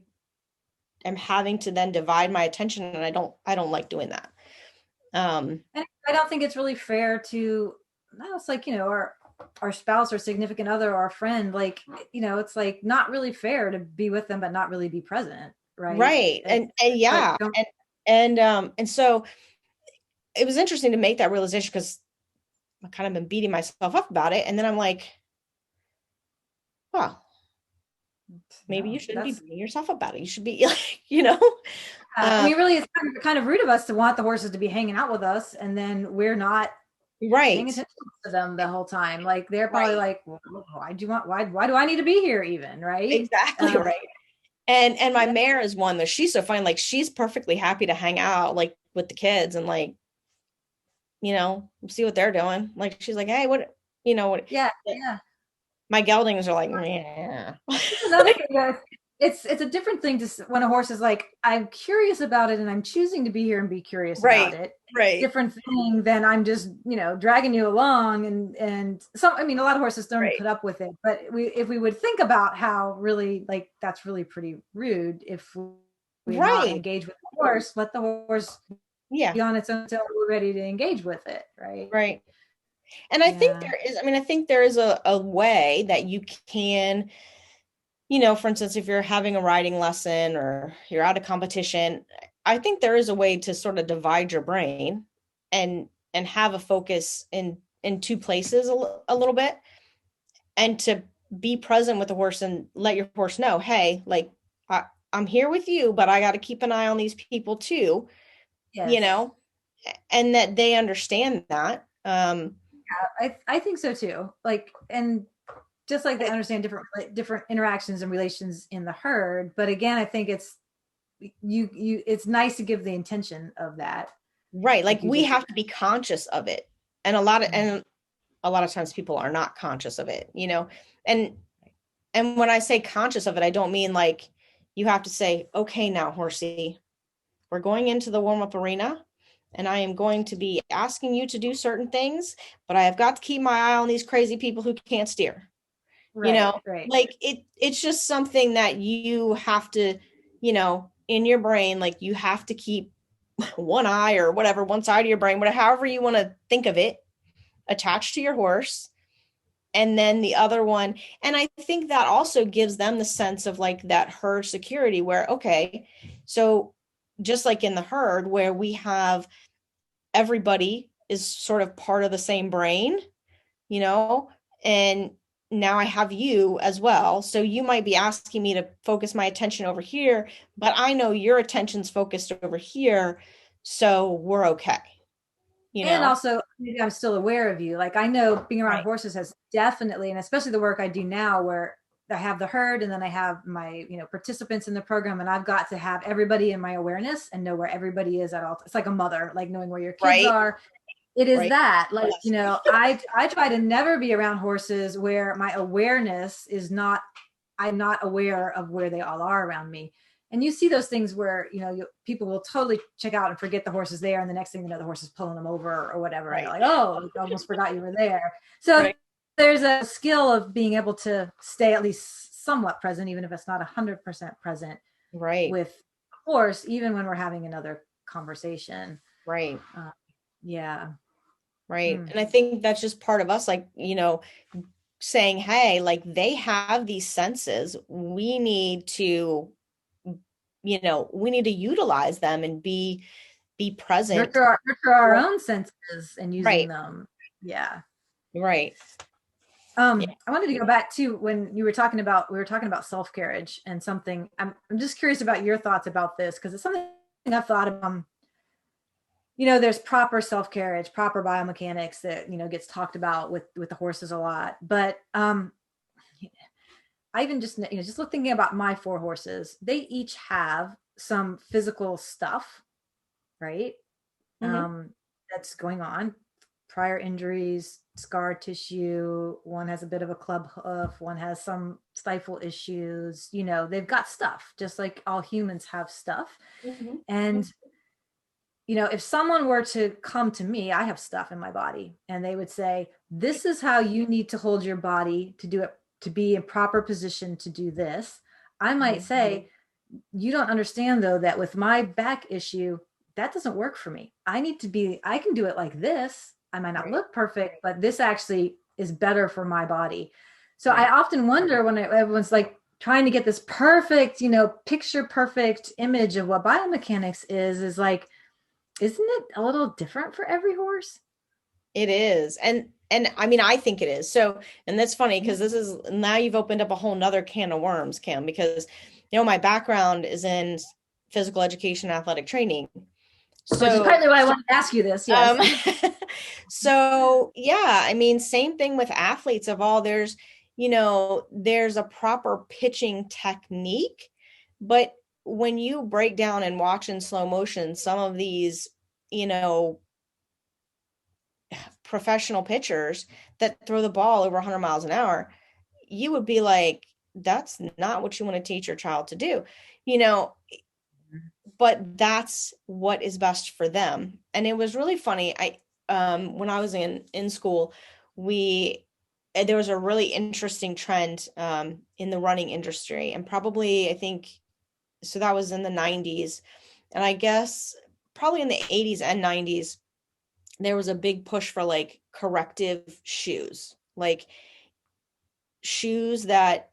am having to then divide my attention, and I don't like doing that. And I don't think it's really fair to, no, it's like, our spouse or significant other or our friend, like, it's like not really fair to be with them but not really be present, right? Right. It's And like, yeah, don't, and so it was interesting to make that realization because I kind of been beating myself up about it, and then I'm like, well, maybe you no, shouldn't be that's, beating yourself up about it. You should be like, I uh, mean, really, it's kind of rude of us to want the horses to be hanging out with us, and then we're not paying right, attention to them the whole time. Like they're probably right, like, well, why do you want? Why do I need to be here? Even right? exactly Uh, right. And my yeah, mare is one that she's so fine. Like she's perfectly happy to hang out like with the kids and like, see what they're doing. Like she's like, hey, what yeah, yeah. my geldings are like, yeah. This is another thing that it's a different thing to when a horse is like, I'm curious about it and I'm choosing to be here and be curious about Right, it. right, Different thing than I'm just dragging you along, and some, I mean, a lot of horses don't right, put up with it, but if we would think about how really, like, that's really pretty rude if we not right. engage with the horse, let the horse Yeah, be on its own until we're ready to engage with it, right? right. And I think Yeah. there is, I mean, I think there is a way that you can, for instance, if you're having a riding lesson or you're at a competition, I think there is a way to sort of divide your brain and have a focus in two places a little bit, and to be present with the horse and let your horse know, hey, like I'm here with you, but I got to keep an eye on these people too, you Yes. know, and that they understand that. I think so too. Like, and just like they understand different interactions and relations in the herd, but again, I think it's it's nice to give the intention of that, Right. Like like you we just. have to be conscious of it. And a lot of times people are not conscious of it, And when I say conscious of it, I don't mean like you have to say, okay, now horsey, we're going into the warm-up arena and I am going to be asking you to do certain things, but I have got to keep my eye on these crazy people who can't steer. Right, right. Like it's just something that you have to, in your brain, like you have to keep one eye or whatever, one side of your brain, whatever, however you want to think of it, attached to your horse. And then the other one, and I think that also gives them the sense of like that herd security where, okay, so just like in the herd where we have everybody is sort of part of the same brain, you know, and now I have you as well. So you might be asking me to focus my attention over here, but I know your attention's focused over here, so we're okay, you And know? also, maybe I'm still aware of you. Like I know being around Right. horses has definitely, and especially the work I do now, where I have the herd and then I have my, participants in the program, and I've got to have everybody in my awareness and know where everybody is at all. It's like a mother, like knowing where your kids Right. are. It is Right. that, like, Yes. I try to never be around horses where my awareness is not, I'm not aware of where they all are around me. And you see those things where, people will totally check out and forget the horse is there. And the next thing you know, the horse is pulling them over or whatever. And they're Right. like, oh, I almost forgot you were there. So Right. there's a skill of being able to stay at least somewhat present, even if it's not 100% present Right. with the horse, even when we're having another conversation. Right. Yeah. Right. Hmm. And I think that's just part of us, like, saying, hey, like they have these senses. We need to utilize them and be present. Nurture our own senses and using Right. them. Yeah. Right. Yeah. I wanted to go back to when you were talking about, we were talking about self-carriage and something. I'm just curious about your thoughts about this because it's something I've thought of. There's proper self-carriage, proper biomechanics that, gets talked about with the horses a lot. But I even just thinking about my four horses, they each have some physical stuff, right? Hmm. That's going on, prior injuries, scar tissue. One has a bit of a club hoof, one has some stifle issues. They've got stuff just like all humans have stuff. Hmm. And if someone were to come to me, I have stuff in my body, and they would say, this is how you need to hold your body to do it, to be in proper position to do this. I might say, you don't understand though that with my back issue, that doesn't work for me. I can do it like this. I might not Right. look perfect, but this actually is better for my body. So I Right. often wonder when everyone's like trying to get this perfect, picture perfect image of what biomechanics is like, isn't it a little different for every horse? It is. And I mean, I think it is. So, and that's funny because this is now you've opened up a whole nother can of worms, Kim, because my background is in physical education, athletic training. Which is So, partly why I wanted to ask you this. Yes. um, so yeah, I mean, same thing with athletes of all there's a proper pitching technique, but when you break down and watch in slow motion some of these, you know, professional pitchers that throw the ball over 100 miles an hour, you would be like, that's not what you want to teach your child to do, you know, but that's what is best for them. And it was really funny. When I was in school, we there was a really interesting trend in the running industry, and probably I think so that was in the 90s, and I guess probably in the 80s and 90s there was a big push for like corrective shoes, like shoes that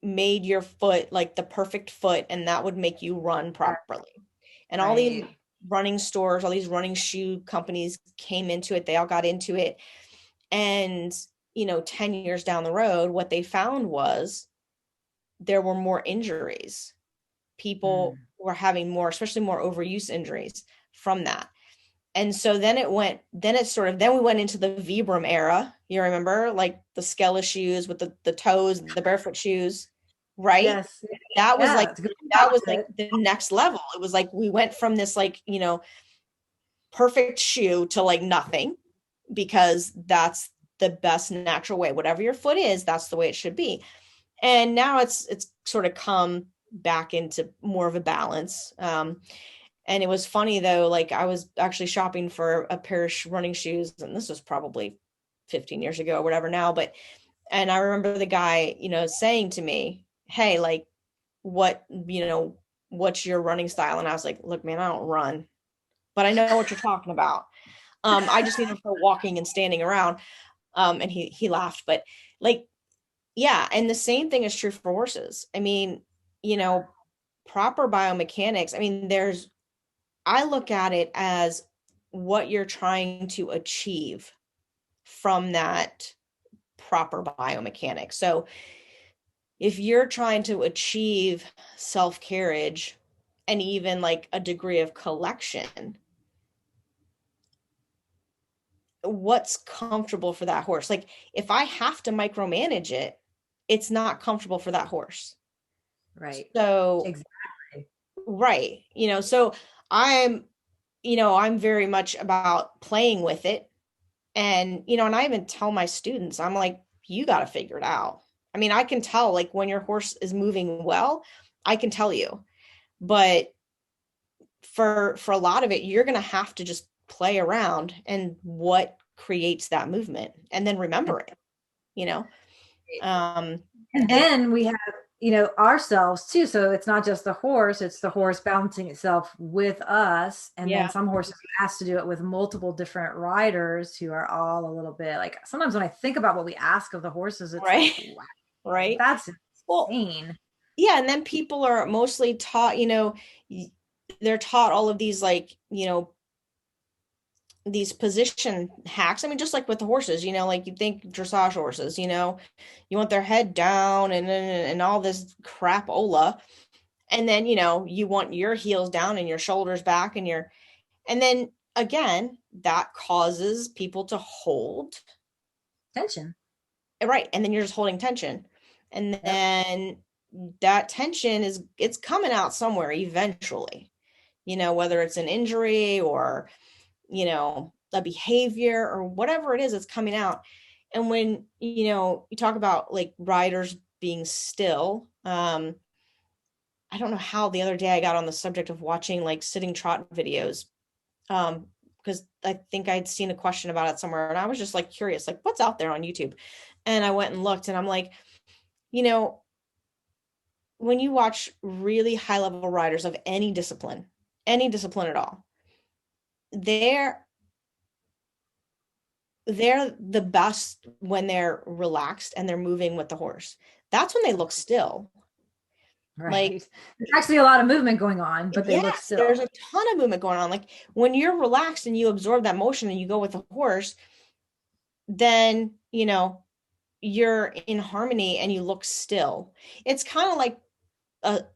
made your foot like the perfect foot and that would make you run properly. And all these Right. running stores, all these running shoe companies came into it, they all got into it. And 10 years down the road, what they found was there were more injuries. People Mm. were having more, especially more overuse injuries from that. And so then we went into the Vibram era. You remember, like the Skella shoes with the toes, the barefoot shoes, right? Yes. That was like Yeah. It's a good that was like outfit. the next level. It was like we went from this like, perfect shoe to like nothing because that's the best natural way. Whatever your foot is, that's the way it should be. And now it's sort of come back into more of a balance. And it was funny though, like I was actually shopping for a pair of running shoes, and this was probably 15 years ago or whatever now, and I remember the guy, saying to me, hey, like what's your running style? And I was like, look, man, I don't run, but I know what you're talking about. I just need them for walking and standing around. And he laughed, but like, yeah. And the same thing is true for horses. I mean, you know, proper biomechanics. I mean, I look at it as what you're trying to achieve from that proper biomechanics. So if you're trying to achieve self-carriage and even like a degree of collection, what's comfortable for that horse? Like if I have to micromanage it, it's not comfortable for that horse. Right. So, Exactly. right, so I'm, I'm very much about playing with it. And, and I even tell my students, I'm like, you got to figure it out. I mean, I can tell like when your horse is moving well, I can tell you. But for a lot of it, you're going to have to just play around and what creates that movement and then remember it, you know? Um, And and then we have, ourselves too. So it's not just the horse, it's the horse balancing itself with us. And then yeah, some horses are asked to do it with multiple different riders who are all a little bit like, sometimes when I think about what we ask of the horses, it's like, right, wow, right. that's Well, insane. yeah, and then people are mostly taught, they're taught all of these like, these position hacks. I mean, just like with the horses, like you think dressage horses, you want their head down and all this crapola. And then, you want your heels down and your shoulders back and then again, that causes people to hold. Tension. Right. And then you're just holding tension. And Yep. then that tension it's coming out somewhere eventually, whether it's an injury or, a behavior or whatever it is that's coming out. And when, you talk about like riders being still, I don't know how the other day I got on the subject of watching like sitting trot videos. Because I think I'd seen a question about it somewhere and I was just like curious, like what's out there on YouTube? And I went and looked and I'm like, you know, when you watch really high level riders of any discipline at all, they're they're the best when they're relaxed and they're moving with the horse. That's when they look still. Like, Right. There's actually a lot of movement going on, but they look yes, there's still. a ton of movement going on. Like when you're relaxed and you absorb that motion and you go with the horse, then, you're in harmony and you look still. It's kind of like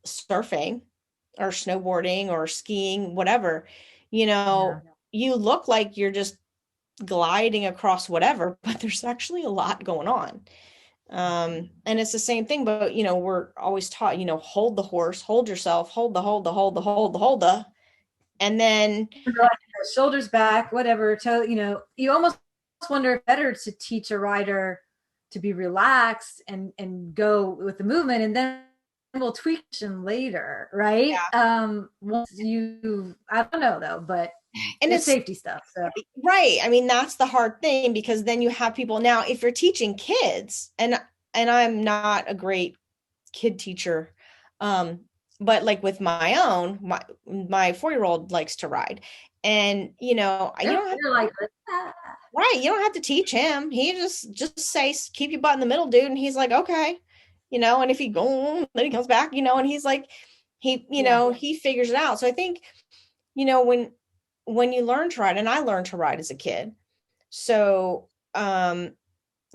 surfing or snowboarding or skiing, whatever. You Yeah. know, you look like you're just gliding across whatever, but there's actually a lot going on. And it's the same thing, but we're always taught, hold the horse, hold yourself, hold the, and then Shoulders back, whatever. Toe, you almost wonder if better to teach a rider to be relaxed and go with the movement, and then we'll tweak them later, right? yeah. Once I don't know though, but And it's it's safety stuff. So right. I mean, that's the hard thing because then you have people now, if you're teaching kids, and I'm not a great kid teacher, um, but like with my own, my 4-year-old likes to ride. And you don't have you're like, ah. right, you don't have to teach him. He just say keep your butt in the middle, dude. And he's like, okay. And if he go, then he comes back, and he's like, Yeah. he figures it out. So I think, when you learn to ride, and I learned to ride as a kid. So, and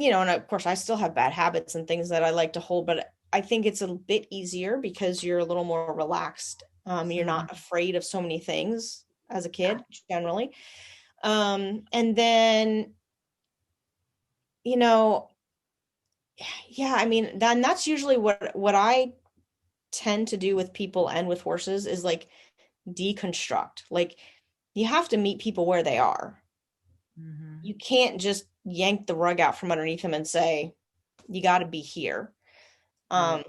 of course I still have bad habits and things that I like to hold, but I think it's a bit easier because you're a little more relaxed. You're Mhm. not afraid of so many things as a kid, generally. And then, you know, yeah, I mean, then that's usually what I tend to do with people and with horses is like deconstruct. Like you have to meet people where they are. Mhm. You can't just yank the rug out from underneath them and say, you got to be here. Um, Right.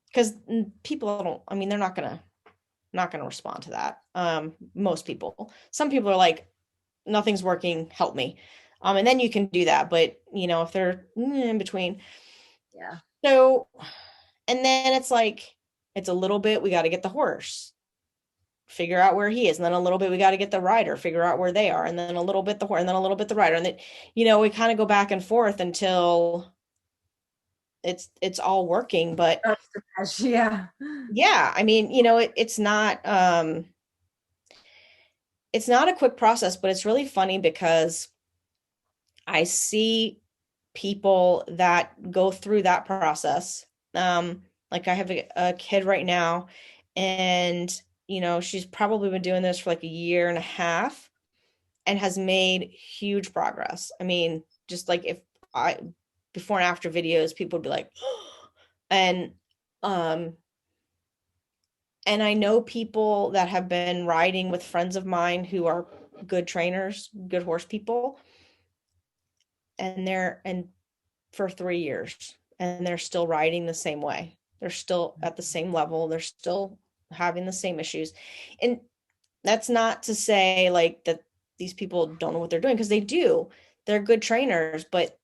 because people don't, I mean, they're not gonna respond to that. Most people. Some people are like, nothing's working, help me. And then you can do that, but if they're in between. Yeah. So, and then it's like, it's a little bit, we got to get the horse, figure out where he is, and then a little bit we got to get the rider, figure out where they are, and then a little bit the horse, and then a little bit the rider, and then we kind of go back and forth until it's all working. But That's the best. Yeah. yeah, I mean, it's not it's not a quick process, but it's really funny because I see people that go through that process. Like I have a kid right now, and she's probably been doing this for like a year and a half and has made huge progress. I mean, just like if I before and after videos, people would be like, and um, and I know people that have been riding with friends of mine who are good trainers, good horse people, and for 3 years, and they're still riding the same way. They're still at the same level. They're still having the same issues. And that's not to say like that these people don't know what they're doing, because they do. They're good trainers, but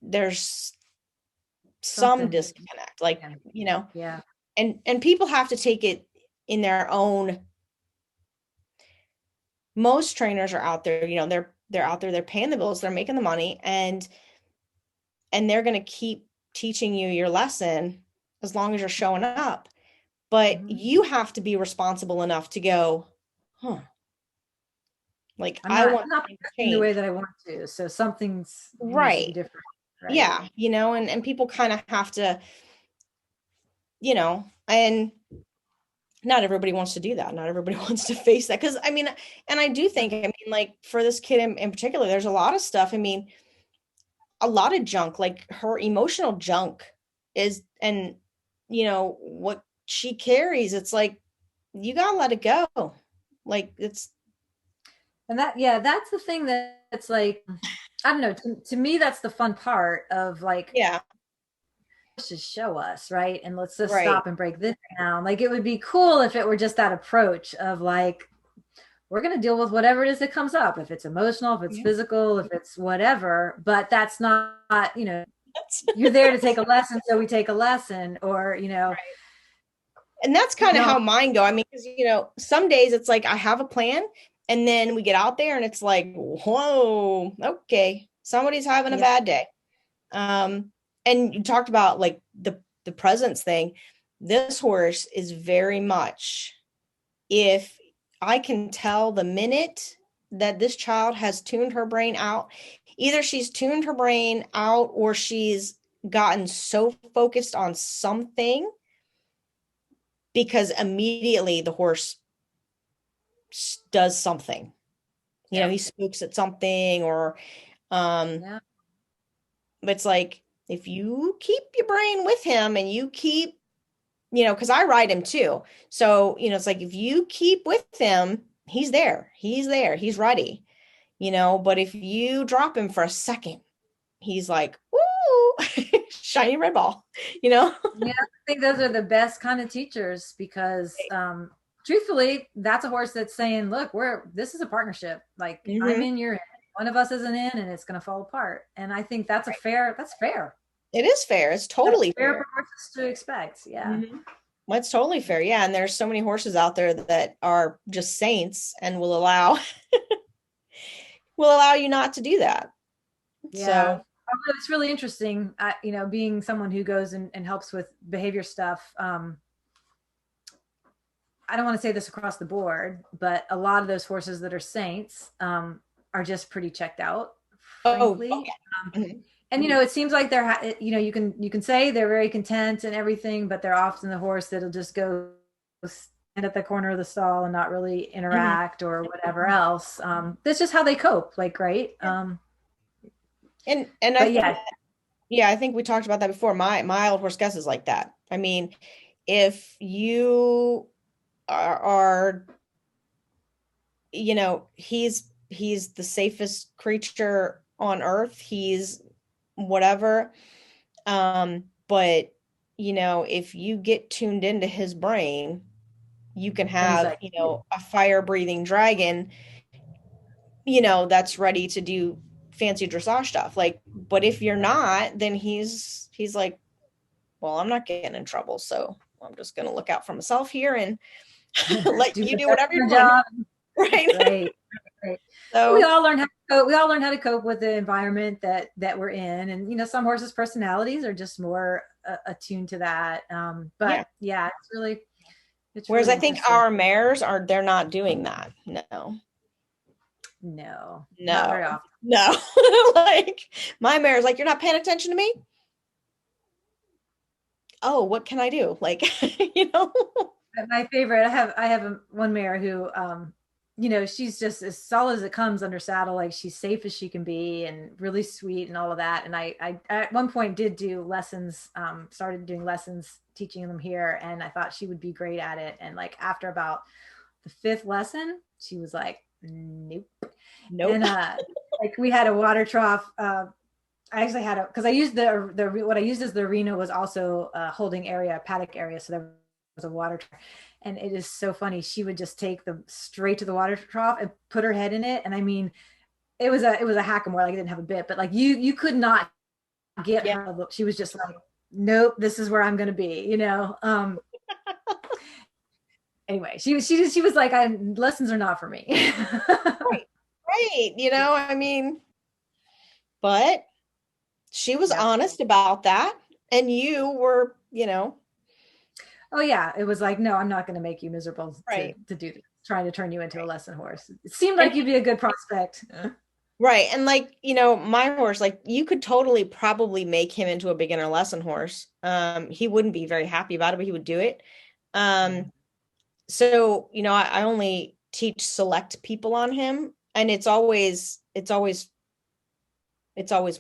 there's some Something. disconnect. Like, Yeah. and people have to take it in their own. Most trainers are out there, they're out there, they're paying the bills, they're making the money, and they're going to keep teaching you your lesson as long as you're showing up. But Mhm. you have to be responsible enough to go, huh, like I'm I not want I'm not things to progressing the way change. that I want to. So something's needs to be Right. different. Right. Yeah. And people kind of have to, and not everybody wants to do that. Not everybody wants to face that. Cause I mean, and I do think, I mean, like for this kid in particular, there's a lot of stuff. I mean, a lot of junk, like her emotional junk is, and what she carries, it's like, you gotta let it go. Like it's, And that's the thing that's like, I don't know, to me, that's the fun part of like, yeah, just show us, right? And let's just right. stop and break this down. Like, it would be cool if it were just that approach of like, we're going to deal with whatever it is that comes up, if it's emotional, if it's Yeah. physical, if it's whatever. But that's not, That's you're there to take a lesson, so we take a lesson, or, right. And that's we kind of don't. how mine go. I mean, because some days it's like I have a plan, and then we get out there and it's like, whoa, okay, somebody's having a Yeah. bad day. Um, and you talked about like the presence thing. This horse is very much, if I can tell the minute that this child has tuned her brain out, either she's tuned her brain out or she's gotten so focused on something, because immediately the horse does something. Yeah. He spooks at something, or um Yeah. it's like, if you keep your brain with him and you keep, because I ride him too. So, it's like, if you keep with him, he's there. He's there. He's ready. But if you drop him for a second, he's like, "Ooh, shiny red ball," you know? Yeah, I think those are the best kind of teachers because truthfully, that's a horse that's saying, look, this is a partnership. Like, I'm Hmm. in, you're in. One of us isn't in and it's gonna fall apart. And I think that's fair. It is fair. It's That's totally fair fair. for horses to expect. Yeah. Hmm. That's totally fair. Yeah. And there's so many horses out there that are just saints and will allow you not to do that. Yeah. So, Although it's really interesting, being someone who goes and helps with behavior stuff. I don't want to say this across the board, but a lot of those horses that are saints are just pretty checked out, oh frankly. yeah. Mhm. And it seems like they're, you can say they're very content and everything, but they're often the horse that'll just go stand at the corner of the stall and not really Mhm. interact or whatever else. That's just how they cope, like, right. Yeah. And I But think, yeah, yeah, I think we talked about that before. My old horse Gus is like that. I mean, if you are he's the safest creature on earth. He's whatever. But if you get tuned into his brain, you can then he's have, like, a fire breathing dragon, that's ready to do fancy dressage stuff. Like, but if you're not, then he's like, well, I'm not getting in trouble, so I'm just gonna look out for myself here and let do you my do best whatever in you're the doing. job. Right. Right. Right. We So all learn how to cope. We all learn how to cope with the environment that we're in, and some horses' personalities are just more attuned to that. yeah. But yeah, it's really. It's Whereas really I think interesting. our mares they're not doing that. No, No, not no, very often. no. Like my mare's like, you're not paying attention to me. Oh, what can I do? Like, you know? My favorite, I have one mare who, she's just as solid as it comes under saddle. Like she's safe as she can be and really sweet and all of that. And I at one point did do lessons, started doing lessons, teaching them here. And I thought she would be great at it. And like after about the fifth lesson, she was like, nope. Nope. And like we had a water trough. I actually had because I used the what I used as the arena was also a holding area, paddock area. So there was a water trough. And it is so funny. She would just take them straight to the water trough and put her head in it. And I mean, it was a hackamore. Like it didn't have a bit, but like you could not get Yeah. her. She was just like, nope, this is where I'm going to be. Anyway, she was like, lessons are not for me. Right. Right. I mean, but she was Yeah. honest about that. And you were, Oh yeah, it was like, no, I'm not going to make you miserable to right. to do this. Trying to turn you into a lesson horse. It seemed And like you'd be a good prospect. right. And like, my horse, like you could totally probably make him into a beginner lesson horse. He wouldn't be very happy about it, but he would do it. Yeah. So, I only teach select people on him, and it's always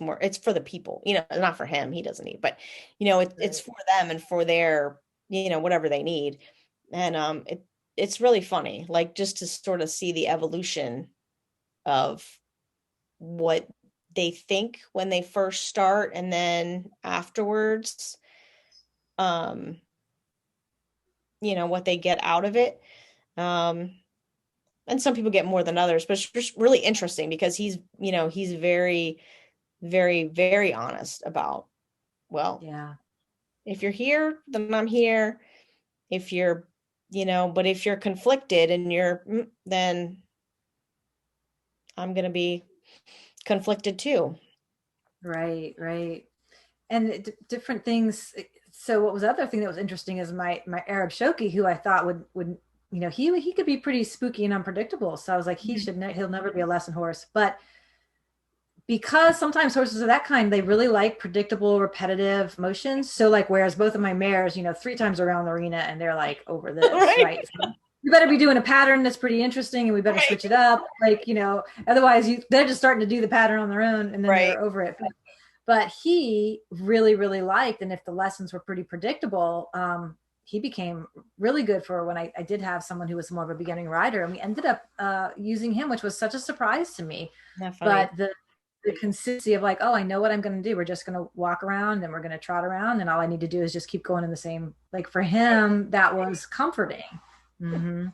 more, it's for the people, not for him. He doesn't need, but it's Right. for them and for their, whatever they need. And it's really funny, like just to sort of see the evolution of what they think when they first start and then afterwards, um, what they get out of it. Um, and some people get more than others, but it's just really interesting because he's very, very, very honest about, well, Yeah. if you're here, then I'm here. If you're, but if you're conflicted and then I'm going to be conflicted too. Right. Right. And different things. So what was the other thing that was interesting is my Arab Shoki, who I thought would he could be pretty spooky and unpredictable. So I was like, Mhm. he'll never be a lesson horse. But because sometimes horses of that kind, they really like predictable, repetitive motions. So like, whereas both of my mares, three times around the arena and they're like over this, Right. right? So we better be doing a pattern that's pretty interesting and we better Right. switch it up. Like, otherwise they're just starting to do the pattern on their own and then Right. they're over it. But he really, really liked, and if the lessons were pretty predictable, he became really good for when I did have someone who was more of a beginning rider, and we ended up using him, which was such a surprise to me. Not funny. But the consistency of like, oh, I know what I'm going to do. We're just going to walk around and we're going to trot around, and all I need to do is just keep going in the same. Like for him, that was comforting. Mm-hmm.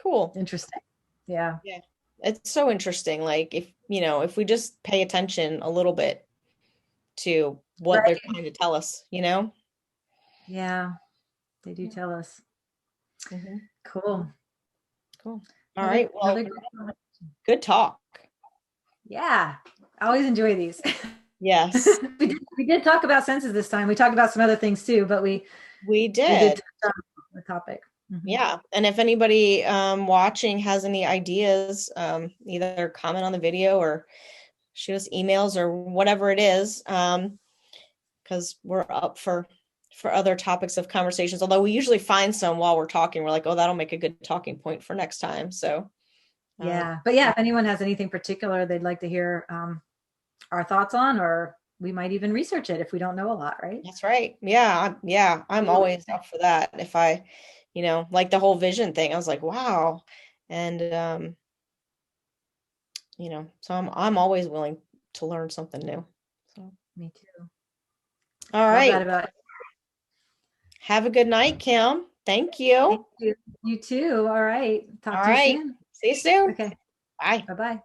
Cool. Interesting. Yeah. Yeah. It's so interesting. Like if we just pay attention a little bit to what they're Right. trying to tell us. Yeah, they do tell us. Mhm. Cool. Cool. All Another right. Well, another great. good talk. Yeah, I always enjoy these. Yes, We did talk about senses this time. We talked about some other things too, but we we did did. touch on the topic. Mhm. Yeah. And if anybody watching has any ideas, either comment on the video or shoot us emails or whatever it is, because we're up for other topics of conversations. Although we usually find some while we're talking, we're like, oh, that'll make a good talking point for next time. So, um, Yeah, but yeah, if anyone has anything particular they'd like to hear our thoughts on, or we might even research it if we don't know a lot, right? that's right. Yeah, I'm always up for that. If like the whole vision thing, I was like, wow. And so I'm always willing to learn something new. So, Me too. all Love right. that about it. Have a good night, Kim. Thank Thank you. you. You too. All right. All Talk to you right. soon. See you soon. Okay. Bye. Bye bye.